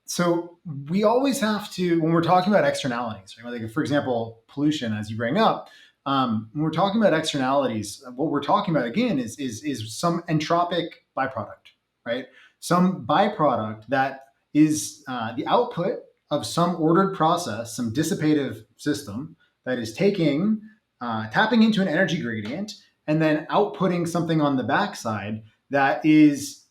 Speaker 2: so we always have to, when we're talking about externalities, right? Like, for example, pollution, as you bring up, when we're talking about externalities, what we're talking about again is some entropic byproduct, right? Some byproduct that is the output of some ordered process, some dissipative system that is tapping into an energy gradient and then outputting something on the backside that is,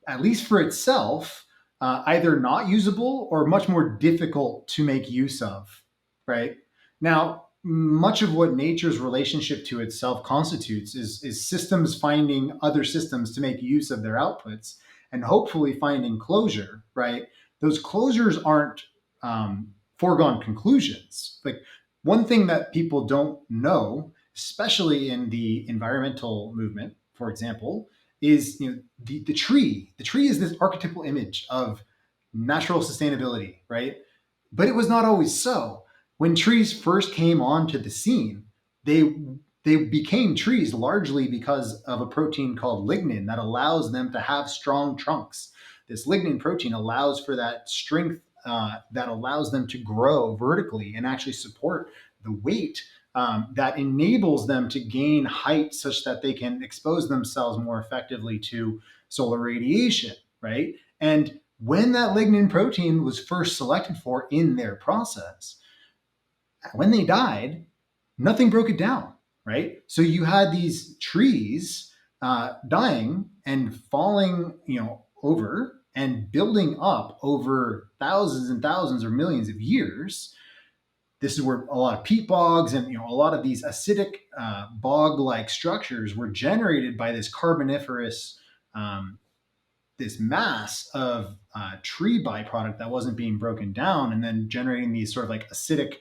Speaker 2: at least for itself, either not usable or much more difficult to make use of, right? Now, much of what nature's relationship to itself constitutes is systems finding other systems to make use of their outputs and hopefully finding closure, right? Those closures aren't foregone conclusions. Like, one thing that people don't know, especially in the environmental movement, for example, is, the tree. The tree is this archetypal image of natural sustainability, right? But it was not always so. When trees first came onto the scene, they they became trees largely because of a protein called lignin that allows them to have strong trunks. This lignin protein allows for that strength, that allows them to grow vertically and actually support the weight, that enables them to gain height such that they can expose themselves more effectively to solar radiation, right? And when that lignin protein was first selected for in their process, when they died, nothing broke it down, right? So you had these trees dying and falling, over and building up over thousands and thousands or millions of years. This is where a lot of peat bogs and, a lot of these acidic bog-like structures were generated by this carboniferous, um, this mass of tree byproduct that wasn't being broken down, and then generating these sort of like acidic,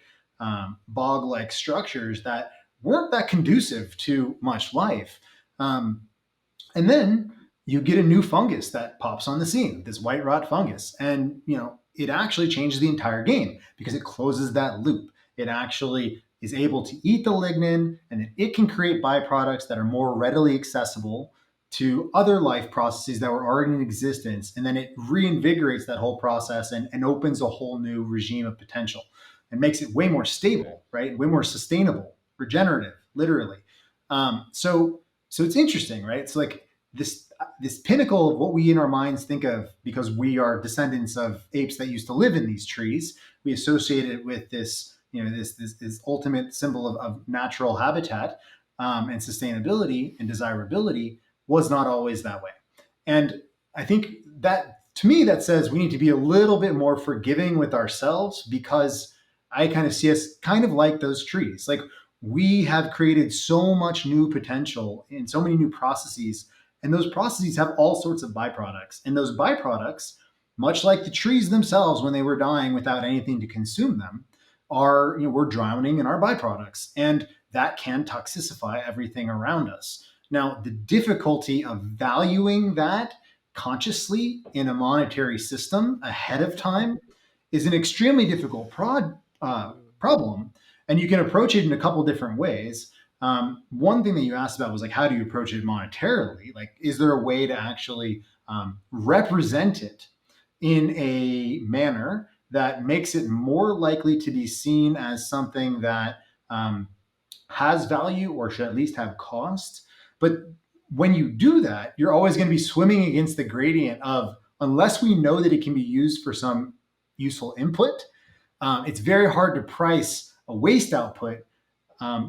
Speaker 2: bog-like structures that weren't that conducive to much life. And then you get a new fungus that pops on the scene, this white rot fungus, and it actually changes the entire game because it closes that loop. It actually is able to eat the lignin, and then it can create byproducts that are more readily accessible to other life processes that were already in existence, and then it reinvigorates that whole process and opens a whole new regime of potential and makes it way more
Speaker 1: Okay.
Speaker 2: stable, right? Way more sustainable, regenerative, literally. So it's interesting, right? It's like this pinnacle of what we in our minds think of, because we are descendants of apes that used to live in these trees. We associate it with this, this ultimate symbol of natural habitat, and sustainability and desirability. Was not always that way. And I think that, to me, that says we need to be a little bit more forgiving with ourselves, because I kind of see us kind of like those trees. Like, we have created so much new potential in so many new processes, and those processes have all sorts of byproducts. And those byproducts, much like the trees themselves when they were dying without anything to consume them, are, we're drowning in our byproducts. And that can toxicify everything around us. Now, the difficulty of valuing that consciously in a monetary system ahead of time is an extremely difficult problem. And you can approach it in a couple different ways. One thing that you asked about was like, how do you approach it monetarily? Like, is there a way to actually represent it in a manner that makes it more likely to be seen as something that um, has value or should at least have cost. But when you do that, you're always going to be swimming against the gradient of, unless we know that it can be used for some useful input, it's very hard to price a waste output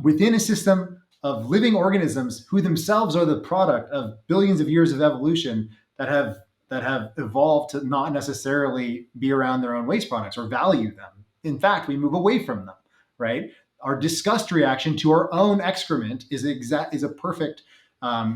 Speaker 2: within a system of living organisms who themselves are the product of billions of years of evolution that have evolved to not necessarily be around their own waste products or value them. In fact, we move away from them, right? Our disgust reaction to our own excrement is a perfect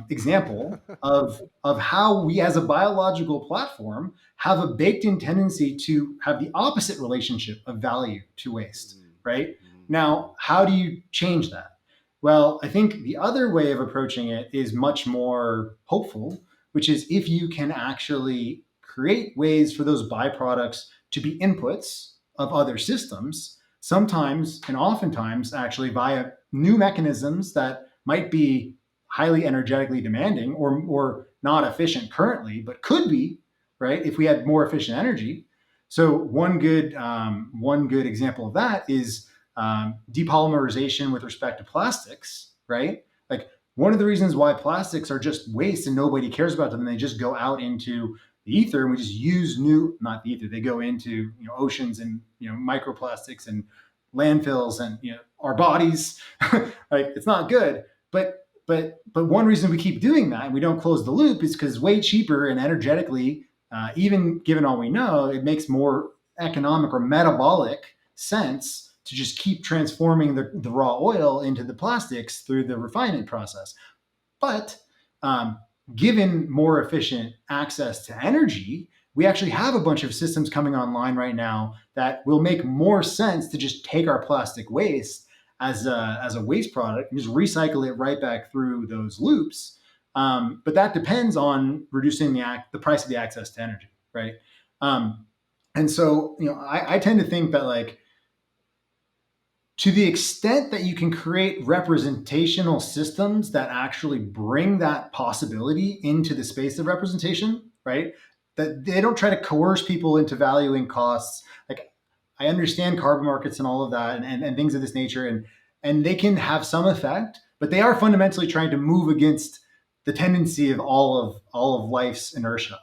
Speaker 2: example of how we, as a biological platform, have a baked-in tendency to have the opposite relationship of value to waste,
Speaker 1: Mm,
Speaker 2: right?
Speaker 1: mm, mm,
Speaker 2: Now, how do you change that? Well, I think the other way of approaching it is much more hopeful, which is if you can actually create ways for those byproducts to be inputs of other systems, sometimes and oftentimes actually via new mechanisms that might be highly energetically demanding or not efficient currently, but could be, right, if we had more efficient energy. So one good example of that is depolymerization with respect to plastics, right? Like one of the reasons why plastics are just waste and nobody cares about them, and they just go out into the ether, and we just use not the ether, they go into oceans and microplastics and landfills and our bodies. Like it's not good, but one reason we keep doing that and we don't close the loop is because way cheaper and energetically, even given all we know, it makes more economic or metabolic sense to just keep transforming the raw oil into the plastics through the refinement process. But um, given more efficient access to energy, we actually have a bunch of systems coming online right now that will make more sense to just take our plastic waste as a waste product and just recycle it right back through those loops. But that depends on reducing the price of the access to energy, right? Um, and so, I tend to think that, like, to the extent that you can create representational systems that actually bring that possibility into the space of representation, right? That they don't try to coerce people into valuing costs. Like, I understand carbon markets and all of that and things of this nature, and they can have some effect, but they are fundamentally trying to move against the tendency of all of life's inertia.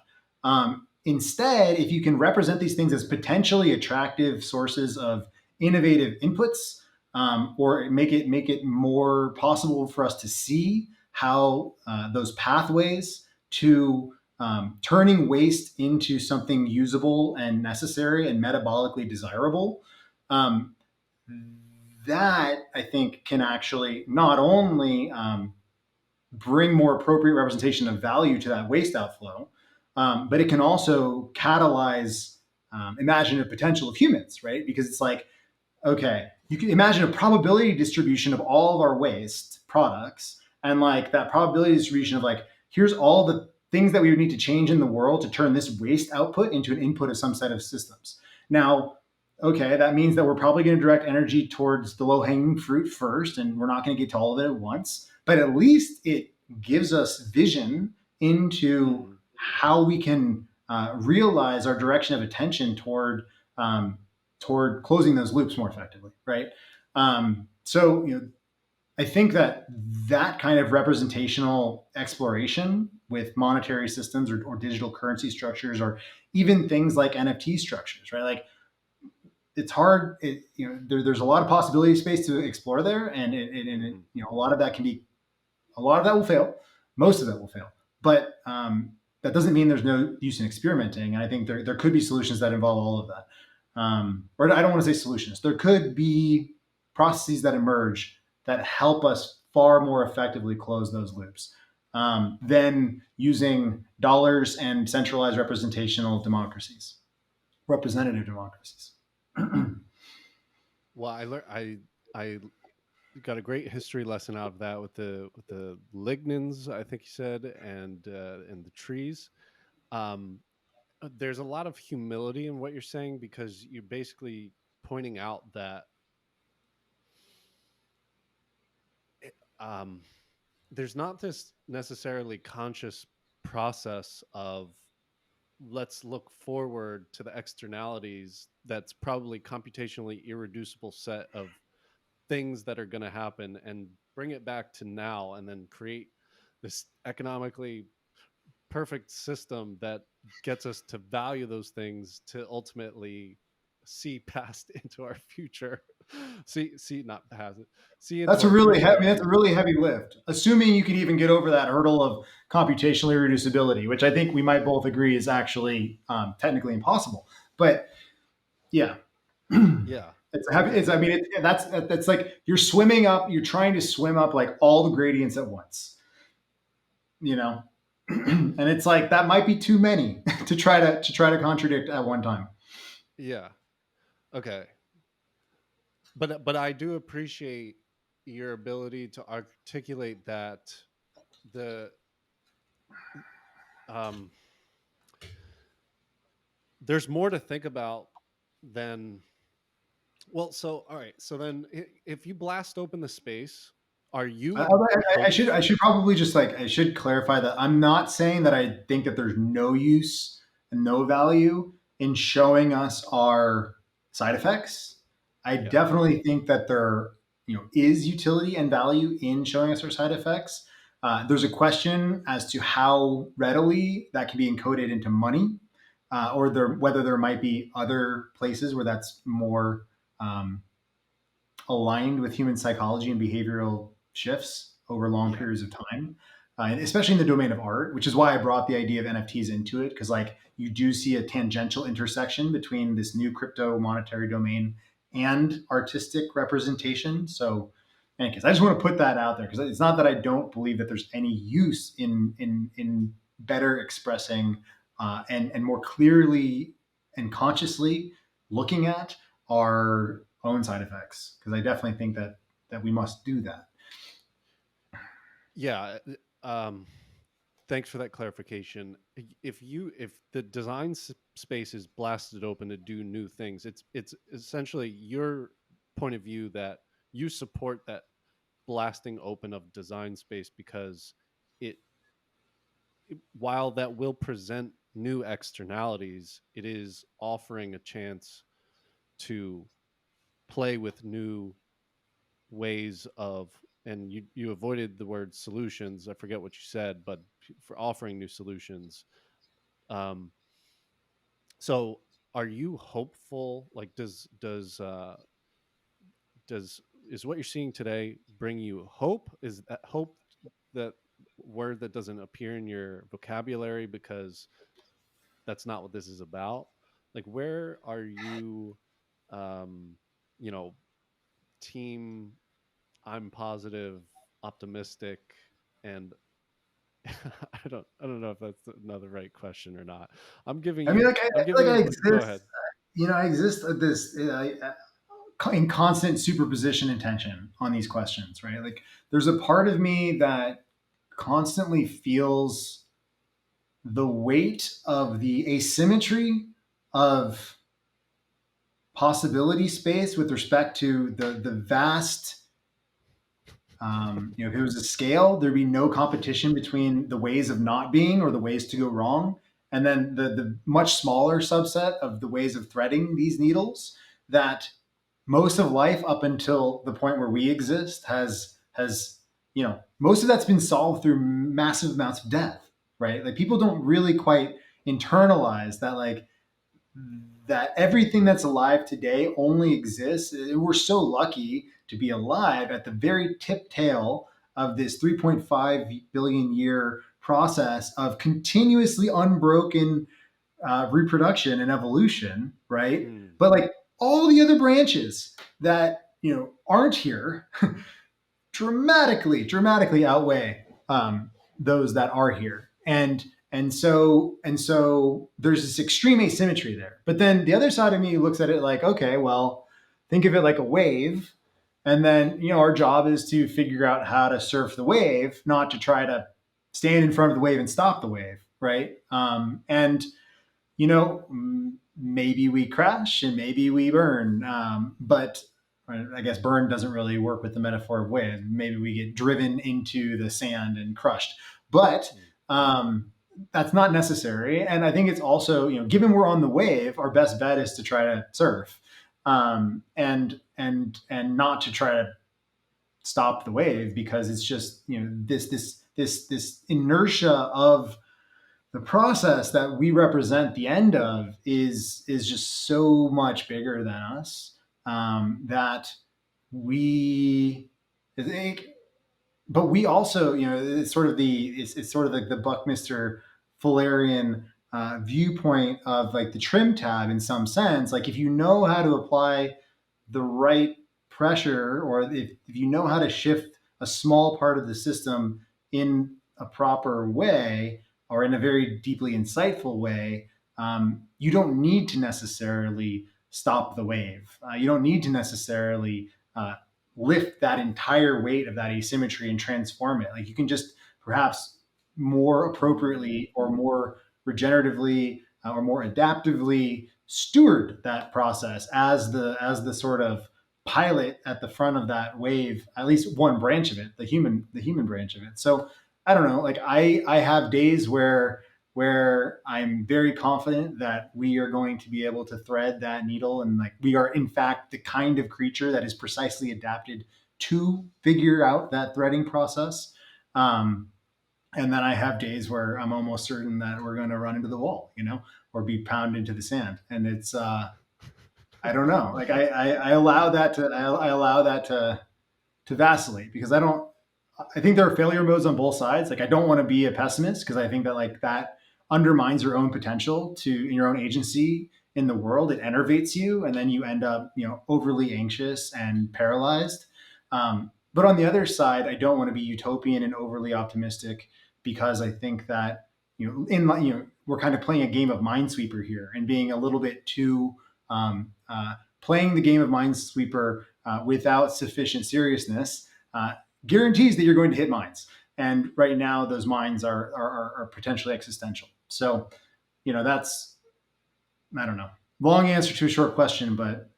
Speaker 2: Instead, if you can represent these things as potentially attractive sources of innovative inputs, or make it more possible for us to see how those pathways to turning waste into something usable and necessary and metabolically desirable. Um, that I think can actually not only bring more appropriate representation of value to that waste outflow, but it can also catalyze imaginative potential of humans, right? Because it's like, okay, you can imagine a probability distribution of all of our waste products, and like that probability distribution of, like, here's all the things that we would need to change in the world to turn this waste output into an input of some set of systems. Now, okay, that means that we're probably going to direct energy towards the low hanging fruit first, and we're not going to get to all of it at once. But at least it gives us vision into
Speaker 1: mm.
Speaker 2: how we can realize our direction of attention toward closing those loops more effectively, right? So, I think that kind of representational exploration with monetary systems or digital currency structures, or even things like NFT structures, right? Like, it's hard. There's a lot of possibility space to explore there, and
Speaker 1: Mhm.
Speaker 2: a lot of that will fail. Most of it will fail, but that doesn't mean there's no use in experimenting. And I think there could be solutions that involve all of that. Or I don't want to say solutions. There could be processes that emerge that help us far more effectively close those loops than using dollars and centralized representative democracies.
Speaker 1: Well, I got a great history lesson out of that with the lignins, I think you said, and the trees. Um, there's a lot of humility in what you're saying, because you're basically pointing out that it, there's not this necessarily conscious process of let's look forward to the externalities. That's probably computationally irreducible set of things that are going to happen, and bring it back to now, and then create this economically perfect system that gets us to value those things, to ultimately see past into our future. See not past it, see into
Speaker 2: That's a
Speaker 1: our
Speaker 2: really
Speaker 1: future.
Speaker 2: heavy. That's a really heavy lift. Assuming you could even get over that hurdle of computational irreducibility, which I think we might both agree is actually technically impossible. But yeah,
Speaker 1: Yeah.
Speaker 2: it's a heavy.
Speaker 1: Okay.
Speaker 2: It's. I mean, that's like you're swimming up. You're trying to swim up like all the gradients at once. You know, and it's like that might be too many to try to contradict at one time.
Speaker 1: Yeah. Okay. But I do appreciate your ability to articulate that the um there's more to think about than, well, so all right, so then if you blast open the space, are
Speaker 2: I,
Speaker 1: you
Speaker 2: I
Speaker 1: hope
Speaker 2: should I should probably just like I should clarify that I'm not saying that I think that there's no use and no value in showing us our side effects. I
Speaker 1: yeah,
Speaker 2: definitely think that there is utility and value in showing us our side effects. There's a question as to how readily that can be encoded into money, or whether there might be other places where that's more um, aligned with human psychology and behavioral shifts over long
Speaker 1: yeah,
Speaker 2: periods of time, and especially in the domain of art, which is why I brought the idea of NFTs into it, because like you do see a tangential intersection between this new crypto monetary domain and artistic representation. So, in any case, I just want to put that out there because it's not that I don't believe that there's any use in better expressing and more clearly and consciously looking at our own side effects, because I definitely think that we must do that.
Speaker 1: yeah. Thanks for that clarification. If the design space is blasted open to do new things, it's essentially your point of view that you support that blasting open of design space, because it, while that will present new externalities, it is offering a chance to play with new ways of, and you avoided the word solutions, I forget what you said, but for offering new solutions. um so are you hopeful, like does is what you're seeing today bring you hope? Is that hope that word that doesn't appear in your vocabulary because that's not what this is about? Like, where are you, um you know team I'm positive, optimistic, and I don't know if that's another right question or not.
Speaker 2: I mean,
Speaker 1: I'm
Speaker 2: like
Speaker 1: giving
Speaker 2: I
Speaker 1: you Go
Speaker 2: exist.
Speaker 1: ahead.
Speaker 2: I exist at this in constant superposition and tension on these questions, right? Like, there's a part of me that constantly feels the weight of the asymmetry of possibility space with respect to the vast. If it was a scale, there'd be no competition between the ways of not being or the ways to go wrong, and then the much smaller subset of the ways of threading these needles. That most of life up until the point where we exist has most of that's been solved through massive amounts of death, right? Like, people don't really quite internalize that, like, that everything that's alive today only exists. We're so lucky to be alive at the very tip tail of this 3.5 billion year process of continuously unbroken reproduction and evolution, right?
Speaker 1: Mm,
Speaker 2: But like all the other branches that aren't here dramatically outweigh those that are here, and so there's this extreme asymmetry there. But then the other side of me looks at it like, okay, well, think of it like a wave, and then our job is to figure out how to surf the wave, not to try to stand in front of the wave and stop the wave, right? And maybe we crash and maybe we burn. But I guess burn doesn't really work with the metaphor of wave. Maybe we get driven into the sand and crushed. But
Speaker 1: mm.
Speaker 2: that's not necessary. And I think it's also, given we're on the wave, our best bet is to try to surf, and not to try to stop the wave, because it's just, this inertia of the process that we represent the end of is just so much bigger than us, that we I think, but we also, it's sort of like the Buckminster Fullerian viewpoint of like the trim tab in some sense. Like if you know how to apply the right pressure, or if you know how to shift a small part of the system in a proper way, or in a very deeply insightful way, you don't need to necessarily stop the wave. You don't need to necessarily lift that entire weight of that asymmetry and transform it. Like you can just perhaps more appropriately, or more regeneratively, or more adaptively steward that process as the sort of pilot at the front of that wave, at least one branch of it, the human branch of it. So I don't know, like I have days where I'm very confident that we are going to be able to thread that needle, and like we are in fact the kind of creature that is precisely adapted to figure out that threading process. Um, and then I have days where I'm almost certain that we're going to run into the wall, or be pounded into the sand. And it's I don't know. Like I allow that to I allow that to vacillate, because I think there are failure modes on both sides. Like I don't want to be a pessimist, because I think that like that undermines your own potential to your own agency in the world. It enervates you, and then you end up overly anxious and paralyzed. But on the other side, I don't want to be utopian and overly optimistic, because I think that we're kind of playing a game of Minesweeper here, and being a little bit too playing the game of Minesweeper without sufficient seriousness guarantees that you're going to hit mines. And right now, those mines are potentially existential. So, that's, I don't know. Long answer to a short question, but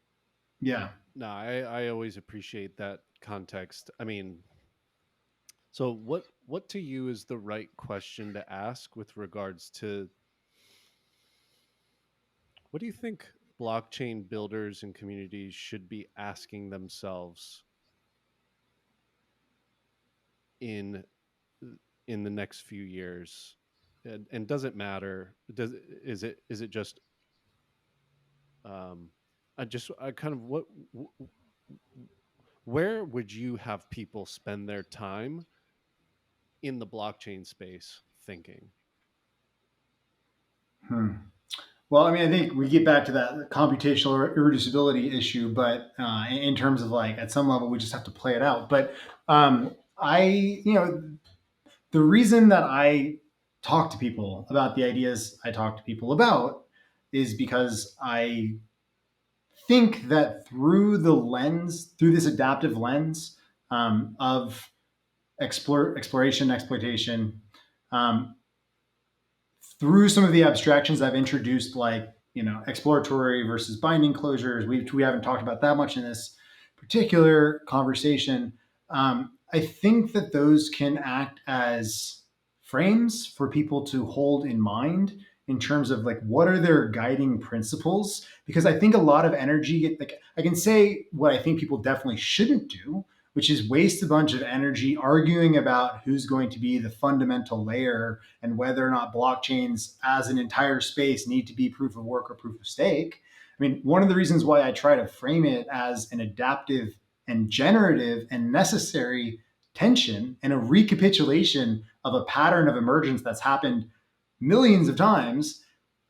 Speaker 2: yeah.
Speaker 1: No, I always appreciate that context. I mean, so what to you is the right question to ask with regards to what do you think blockchain builders and communities should be asking themselves in in the next few years? And does it matter? Is it just I kind of where would you have people spend their time in the blockchain space thinking?
Speaker 2: Hmm. Well, I mean, I think we get back to that computational irreducibility issue, but in terms of like at some level, we just have to play it out. But the reason that I talk to people about the ideas I talk to people about is because I think that through this adaptive lens of exploration, exploitation, um, through some of the abstractions I've introduced, like exploratory versus binding closures. We haven't talked about that much in this particular conversation. I think that those can act as frames for people to hold in mind in terms of like what are their guiding principles, because I think a lot of energy, like I can say what I think people definitely shouldn't do, which is waste a bunch of energy arguing about who's going to be the fundamental layer, and whether or not blockchains as an entire space need to be proof of work or proof of stake. I mean, one of the reasons why I try to frame it as an adaptive and generative and necessary tension, and a recapitulation of a pattern of emergence that's happened millions of times,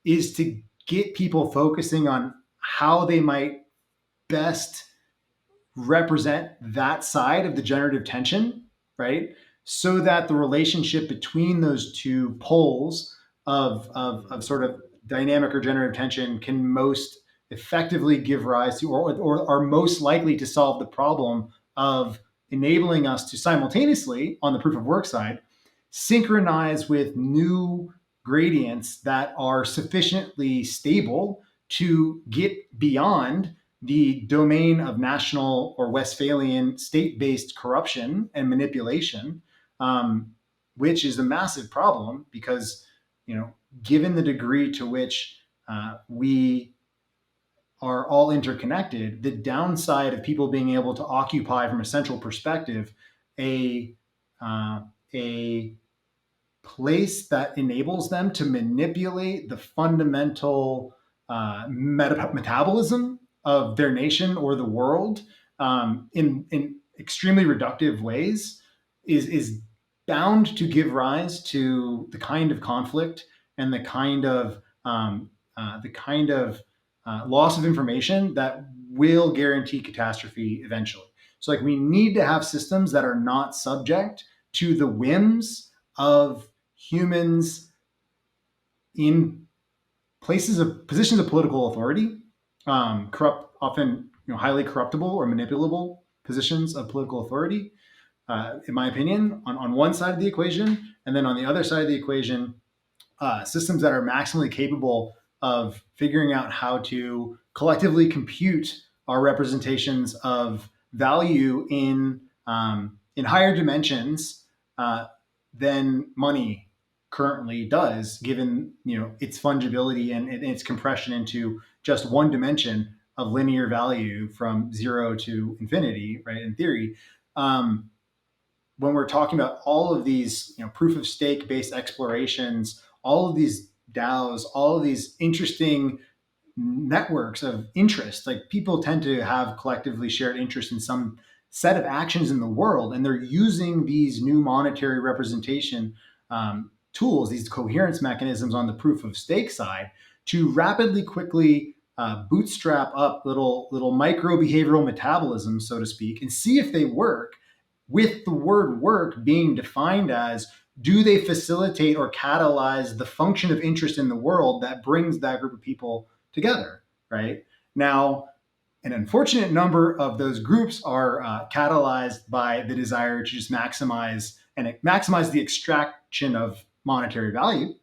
Speaker 2: is to get people focusing on how they might best represent that side of the generative tension, right? So that the relationship between those two poles of
Speaker 1: Mm-hmm.
Speaker 2: sort of dynamic or generative tension can most effectively give rise to, or are most likely to solve the problem of enabling us to simultaneously, on the proof of work side, synchronize with new gradients that are sufficiently stable to get beyond the domain of national or Westphalian state based corruption and manipulation, which is a massive problem, because you know, given the degree to which we are all interconnected, the downside of people being able to occupy from a central perspective a uh, a place that enables them to manipulate the fundamental metabolism of their nation or the world in extremely reductive ways is bound to give rise to the kind of conflict and the kind of loss of information that will guarantee catastrophe eventually. So, like, we need to have systems that are not subject to the whims of humans in places of positions of political authority, corrupt, often highly corruptible or manipulable positions of political authority. In my opinion, on one side of the equation, and then on the other side of the equation, systems that are maximally capable of figuring out how to collectively compute our representations of value in higher dimensions uh, than money currently does, given its fungibility and its compression into just one dimension of linear value from zero to infinity, right? In theory, um, when we're talking about all of these proof of stake based explorations, all of these DAOs, all of these interesting networks of interest, like people tend to have collectively shared interest in some set of actions in the world, and they're using these new monetary representation tools, these coherence mechanisms on the proof of stake side, to rapidly, quickly bootstrap up little micro behavioral metabolisms, so to speak, and see if they work, with the word work being defined as, do they facilitate or catalyze the function of interest in the world that brings that group of people together, right? Now, an unfortunate number of those groups are catalyzed by the desire to just maximize the extraction of monetary value,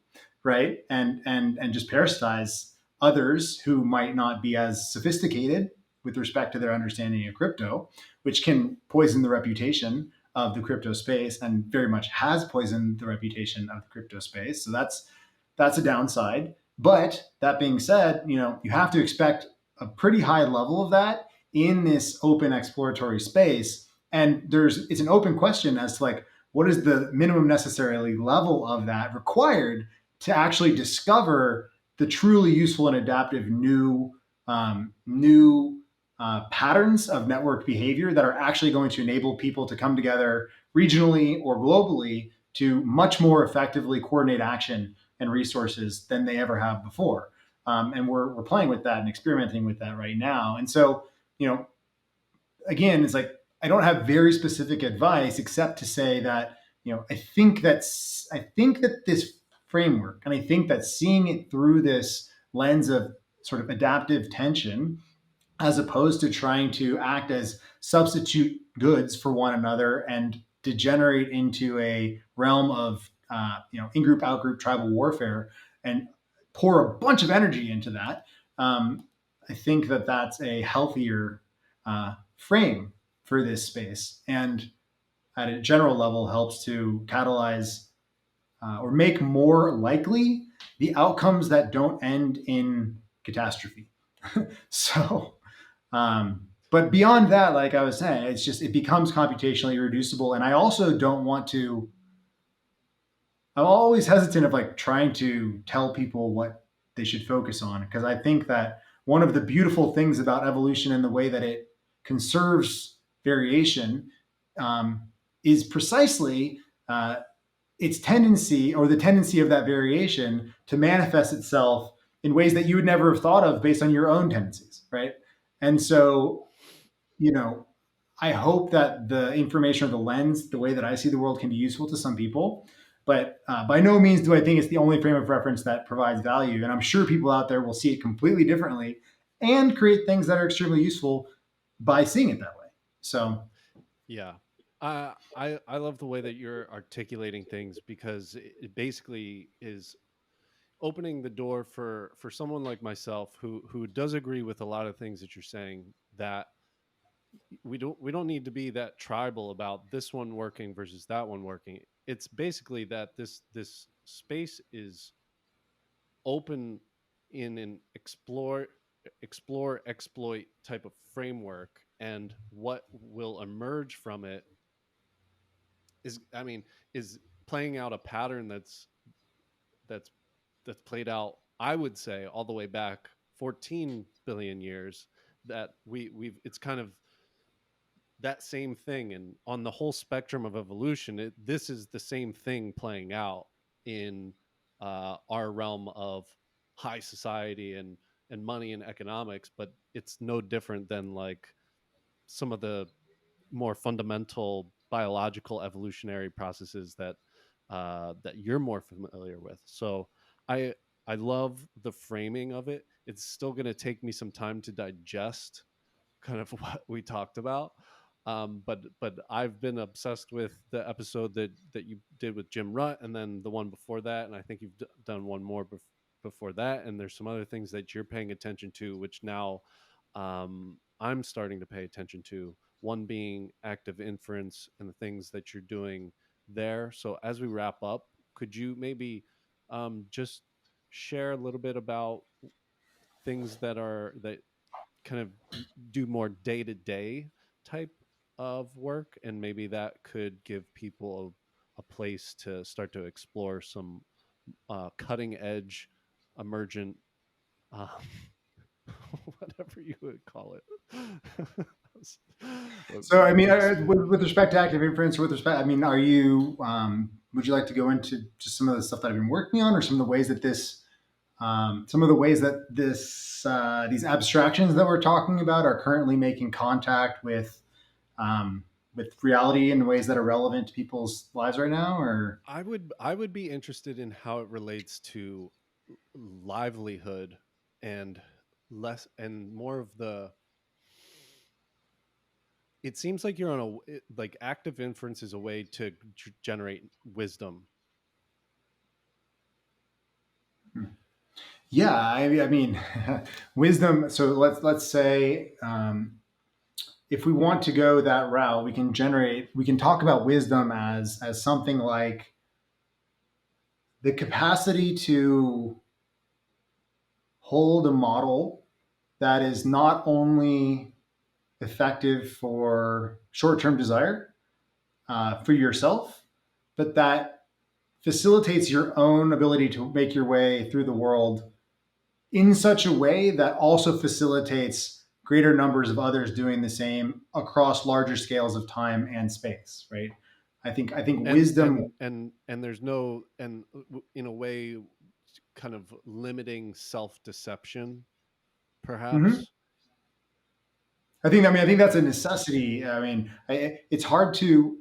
Speaker 2: right? And just parasitize others who might not be as sophisticated with respect to their understanding of crypto, which can poison the reputation of the crypto space and very much has poisoned the reputation of the crypto space. So that's a downside. But that being said, you have to expect a pretty high level of that in this open exploratory space. And it's an open question as to, like, what is the minimum necessarily level of that required to actually discover the truly useful and adaptive new patterns of network behavior that are actually going to enable people to come together regionally or globally to much more effectively coordinate action and resources than they ever have before. And we're playing with that and experimenting with that right now. And so, you know, again, it's like, I don't have very specific advice except to say that, I think that this framework, and I think that seeing it through this lens of sort of adaptive tension, as opposed to trying to act as substitute goods for one another and degenerate into a realm of in-group, out-group tribal warfare, and pour a bunch of energy into that. I think that that's a healthier frame for this space, and at a general level helps to catalyze or make more likely the outcomes that don't end in catastrophe. So, but beyond that, like I was saying, it becomes computationally irreducible. And I also don't want to. I'm always hesitant of, like, trying to tell people what they should focus on, because I think that one of the beautiful things about evolution and the way that it conserves variation um, is precisely its tendency, or the tendency of that variation, to manifest itself in ways that you would never have thought of based on your own tendencies, right? And so, you know, I hope that the information or the lens, the way that I see the world, can be useful to some people. But by no means do I think it's the only frame of reference that provides value. And I'm sure people out there will see it completely differently and create things that are extremely useful by seeing it that way. So,
Speaker 1: Yeah. I love the way that you're articulating things, because it basically is opening the door for someone like myself who does agree with a lot of things that you're saying, that we don't need to be that tribal about this one working versus that one working. It's basically that this space is open in an explore exploit type of framework, and what will emerge from it is, I mean, is playing out a pattern that's that's played out, I would say, all the way back 14 billion years, that we've it's kind of that same thing. And on the whole spectrum of evolution, this is the same thing playing out in our realm of high society and money and economics. But it's no different than like some of the more fundamental biological evolutionary processes that you're more familiar with. So I I love the framing of it. It's still going to take me some time to digest kind of what we talked about. But I've been obsessed with the episode that you did with Jim Rutt, and then the one before that, and I think you've done one more before that. And there's some other things that you're paying attention to, which now I'm starting to pay attention to. One being active inference and the things that you're doing there. So as we wrap up, could you maybe just share a little bit about things that kind of do more day to day type of work, and maybe that could give people a place to start to explore some cutting edge, emergent, um, whatever you would call it.
Speaker 2: So, I mean,
Speaker 1: Extreme.
Speaker 2: with respect to active inference, with respect, I mean, are you, would you like to go into just some of the stuff that I've been working on, or some of the ways that these abstractions that we're talking about are currently making contact with reality in ways that are relevant to people's lives right now, or?
Speaker 1: I would be interested in how it relates to livelihood, and less and more of the, it seems like you're on like active inference is a way to generate wisdom.
Speaker 2: Yeah, I mean, wisdom. So let's say, if we want to go that route, we can talk about wisdom as something like the capacity to hold a model that is not only effective for short-term desire, for yourself, but that facilitates your own ability to make your way through the world in such a way that also facilitates greater numbers of others doing the same across larger scales of time and space, right? I think
Speaker 1: and
Speaker 2: wisdom.
Speaker 1: there's no, and in a way, kind of limiting self deception,
Speaker 2: Mhm.
Speaker 1: perhaps.
Speaker 2: I think that's a necessity. I mean, it's hard to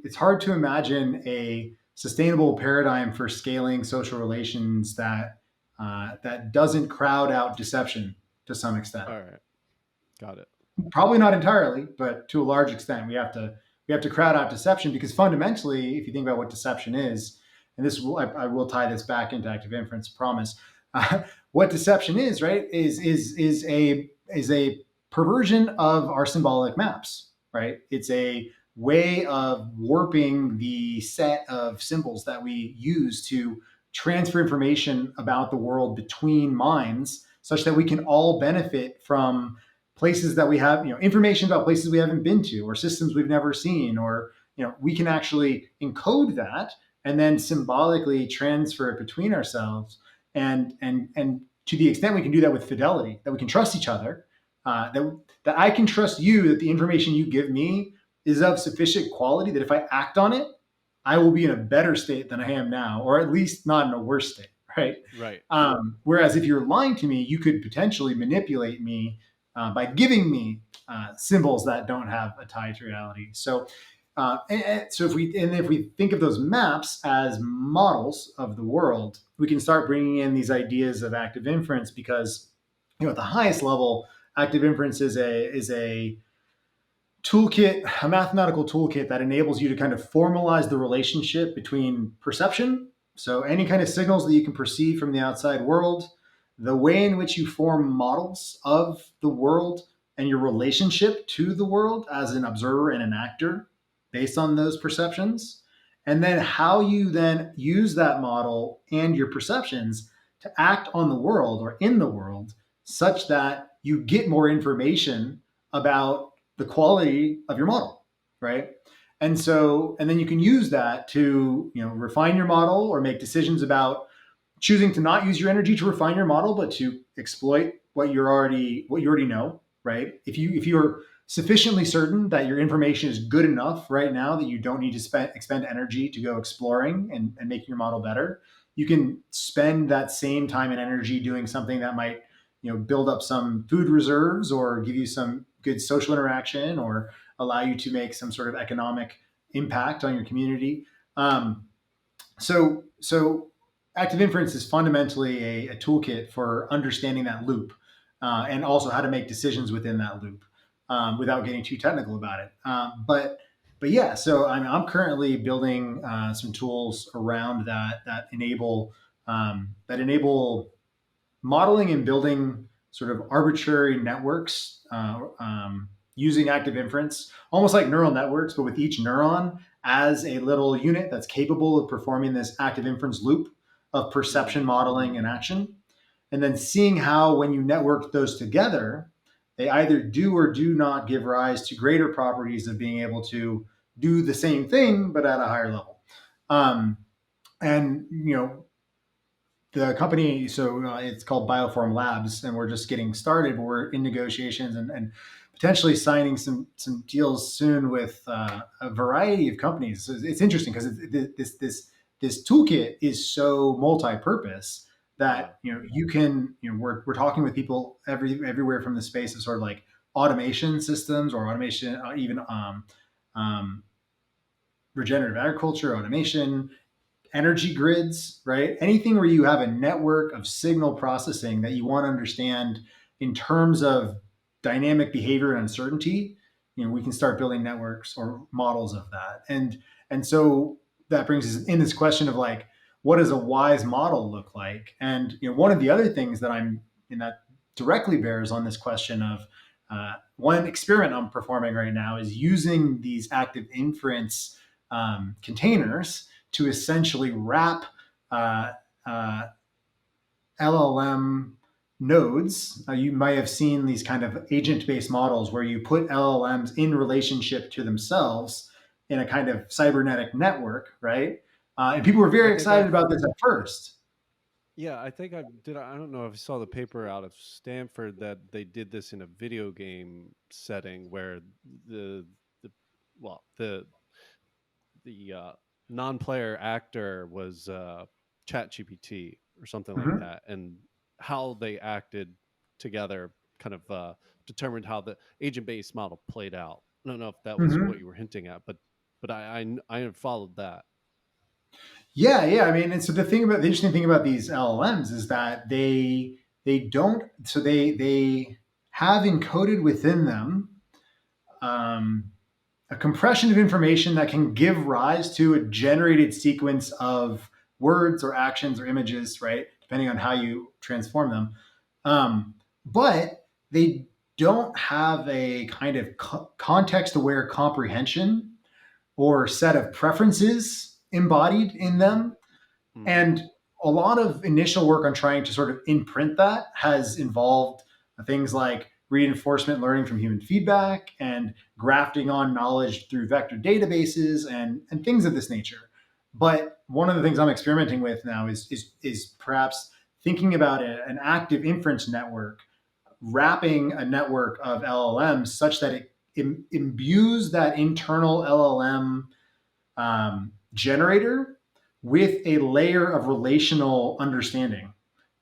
Speaker 2: imagine a sustainable paradigm for scaling social relations that doesn't crowd out deception to some extent.
Speaker 1: All right, got it.
Speaker 2: Probably not entirely, but to a large extent, we have to crowd out deception, because fundamentally, if you think about what deception is, and I will tie this back into active inference, promise. What deception is, right, is a perversion of our symbolic maps, right? It's a way of warping the set of symbols that we use to transfer information about the world between minds, such that we can all benefit from places that we have, information about places we haven't been to, or systems we've never seen, or we can actually encode that and then symbolically transfer it between ourselves. And to the extent we can do that with fidelity, that we can trust each other, that I can trust you, that the information you give me is of sufficient quality that if I act on it, I will be in a better state than I am now, or at least not in a worse state, right?
Speaker 1: Right.
Speaker 2: Whereas if you're lying to me, you could potentially manipulate me by giving me symbols that don't have a tie to reality. So if we think of those maps as models of the world, we can start bringing in these ideas of active inference, because at the highest level, active inference is a toolkit, a mathematical toolkit that enables you to kind of formalize the relationship between perception. So, any kind of signals that you can perceive from the outside world, the way in which you form models of the world, and your relationship to the world as an observer and an actor based on those perceptions. And then how you then use that model and your perceptions to act on the world or in the world such that you get more information about the quality of your model, right? And then you can use that to, refine your model or make decisions about choosing to not use your energy to refine your model, but to exploit what you already know, right? If you're sufficiently certain that your information is good enough right now that you don't need to expend energy to go exploring and making your model better, you can spend that same time and energy doing something that might, build up some food reserves or give you some good social interaction or allow you to make some sort of economic impact on your community. So active inference is fundamentally a toolkit for understanding that loop, and also how to make decisions within that loop, without getting too technical about it. But yeah, so I'm currently building some tools around that enable modeling and building sort of arbitrary networks, using active inference, almost like neural networks, but with each neuron as a little unit that's capable of performing this active inference loop of
Speaker 1: Mm.
Speaker 2: perception, modeling, and action. And then seeing how, when you network those together, they either do or do not give rise to greater properties of being able to do the same thing, but at a higher level. Um, and the company, so it's called Bioform Labs, and we're just getting started. But we're in negotiations and potentially signing some deals soon with a variety of companies. So it's interesting because this toolkit is so multi-purpose
Speaker 1: Yeah.
Speaker 2: that you can, we're talking with people everywhere from the space of sort of like automation systems or automation, even um, regenerative agriculture automation, energy grids, right? Anything where you have a network of signal processing that you want to understand in terms of dynamic behavior and uncertainty, we can start building networks or models of that. And so that brings us in this question of like, what does a wise model look like? And one of the other things that I'm in that directly bears on this question of one experiment I'm performing right now is using these active inference containers to essentially wrap uh, uh, LLM nodes. You might have seen these kind of agent based models where you put LLMs in relationship to themselves in a kind of cybernetic network, right? And people were
Speaker 1: I
Speaker 2: very
Speaker 1: think
Speaker 2: excited
Speaker 1: I've
Speaker 2: about this at first.
Speaker 1: Yeah, I think I did. I don't know if you saw the paper out of Stanford that they did this in a video game setting where the the well the non-player actor was Chat GPT or something like
Speaker 2: Mhm.
Speaker 1: that, and how they acted together kind of determined how the agent-based model played out. I don't know if that was what
Speaker 2: Mhm.
Speaker 1: you were hinting at, but I have followed that.
Speaker 2: Yeah, yeah. I mean, and so the interesting thing about these LLMs is that they don't so they have encoded within them um, a compression of information that can give rise to a generated sequence of words or actions or images, right? Depending on how you transform them. But they don't have a kind of context aware comprehension or set of preferences embodied in them.
Speaker 1: Mm.
Speaker 2: And a lot of initial work on trying to sort of imprint that has involved things like reinforcement learning from human feedback and grafting on knowledge through vector databases and things of this nature. But one of the things I'm experimenting with now is perhaps thinking about an active inference network, wrapping a network of LLMs such that it imbues that internal LLM generator with a layer of relational understanding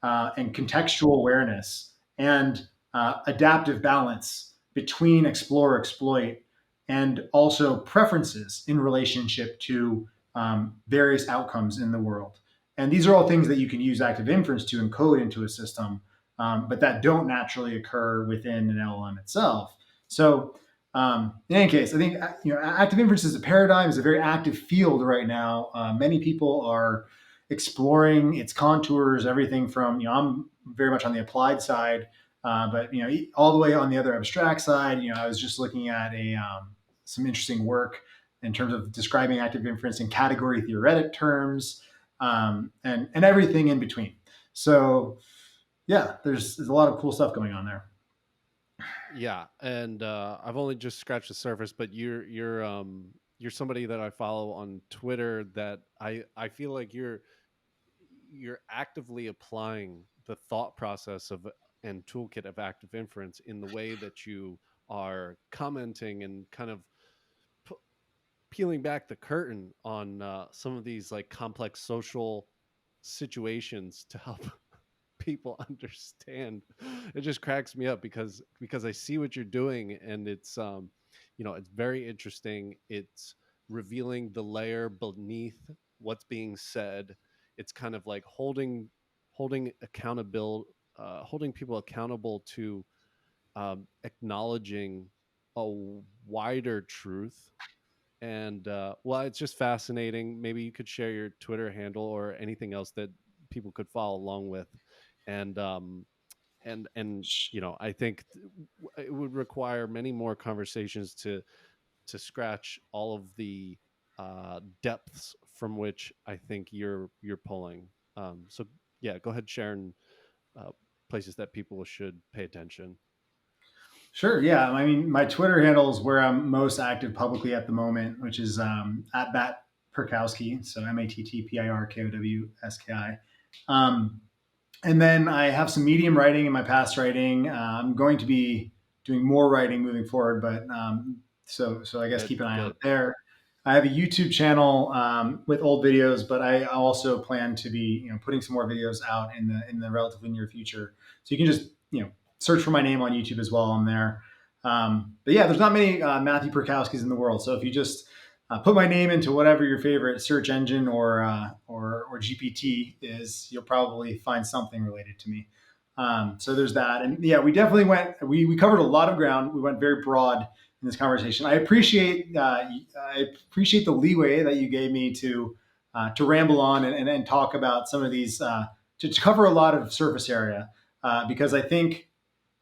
Speaker 2: and contextual awareness and adaptive balance between explore, exploit, and also preferences in relationship to various outcomes in the world. And these are all things that you can use active inference to encode into a system, but that don't naturally occur within an LLM itself. So in any case, I think active inference is a paradigm, is a very active field right now. Many people are exploring its contours, everything from I'm very much on the applied side, but all the way on the other abstract side. I was just looking at a some interesting work in terms of describing active inference in category theoretic terms, and everything in between. So yeah, there's a lot of cool stuff going on there.
Speaker 1: Yeah, and I've only just scratched the surface, but you're somebody that I follow on Twitter that I feel like you're actively applying the thought process of and toolkit of active inference in the way that you are commenting and kind of p- peeling back the curtain on some of these like complex social situations to help people understand. It just cracks me up because I see what you're doing, and it's it's very interesting. It's revealing the layer beneath what's being said. It's kind of like holding accountable holding people accountable to acknowledging a wider truth. And well, it's just fascinating. Maybe you could share your Twitter handle or anything else that people could follow along with. And I think it would require many more conversations to scratch all of the depths from which I think you're pulling. So yeah, go ahead, Sharon. Uh, Places that people should pay attention.
Speaker 2: Sure. Yeah. I mean, my Twitter handle is where I'm most active publicly at the moment, which is at Bat Pirkowski. So MATTPIRKOWSKI. Um, and then I have some medium writing in my past writing. I'm going to be doing more writing moving forward, but so I guess
Speaker 1: Good,
Speaker 2: keep an eye out
Speaker 1: good.
Speaker 2: there. I have a YouTube channel with old videos, but I also plan to be putting some more videos out in the relatively near future. So you can just search for my name on YouTube as well. I'm there. But yeah, there's not many Matthew Perkowskis in the world. So if you just put my name into whatever your favorite search engine or GPT is, you'll probably find something related to me. So there's that, and yeah, we definitely went. We covered a lot of ground. We went very broad in this conversation. I appreciate the leeway that you gave me to ramble on and talk about some of these to cover a lot of surface area because I think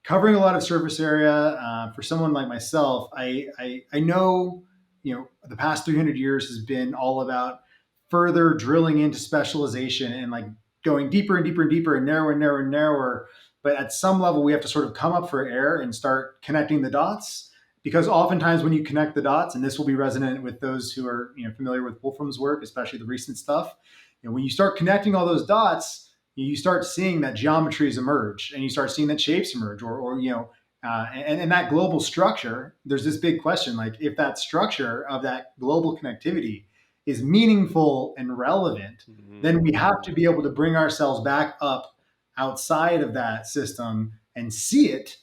Speaker 2: covering a lot of surface area for someone like myself, I know the past 300 years has been all about further drilling into specialization and like going deeper and deeper and deeper and narrower and narrower and narrower. But at some level, we have to sort of come up for air and start connecting the dots. Because oftentimes, when you connect the dots, and this will be resonant with those who are familiar with Wolfram's work, especially the recent stuff, when you start connecting all those dots, you start seeing that geometries emerge and you start seeing that shapes emerge or and that global structure. There's this big question, like if that structure of that global connectivity is meaningful and relevant, then we have to
Speaker 1: Mm-hmm.
Speaker 2: be able to bring ourselves back up outside of that system and see it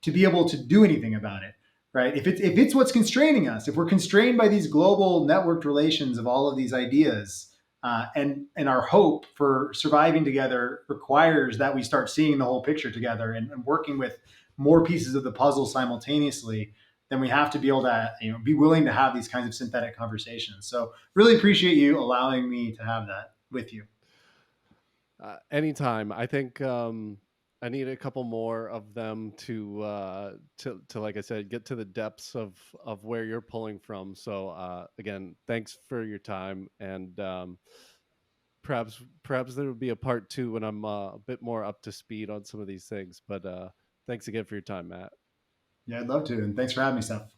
Speaker 2: to be able to do anything about it, right? If it's what's constraining us, if we're constrained by these global networked relations of all of these ideas, and our hope for surviving together requires that we start seeing the whole picture together and working with more pieces of the puzzle simultaneously, then we have to be able to be willing to have these kinds of synthetic conversations. So really appreciate you allowing me to have that with you.
Speaker 1: Anytime. I think I need a couple more of them to like I said, get to the depths of where you're pulling from. So again, thanks for your time, and perhaps there will be a part two when I'm a bit more up to speed on some of these things. But thanks again for your time, Matt.
Speaker 2: Yeah, I'd love to, and thanks for having me, Steph.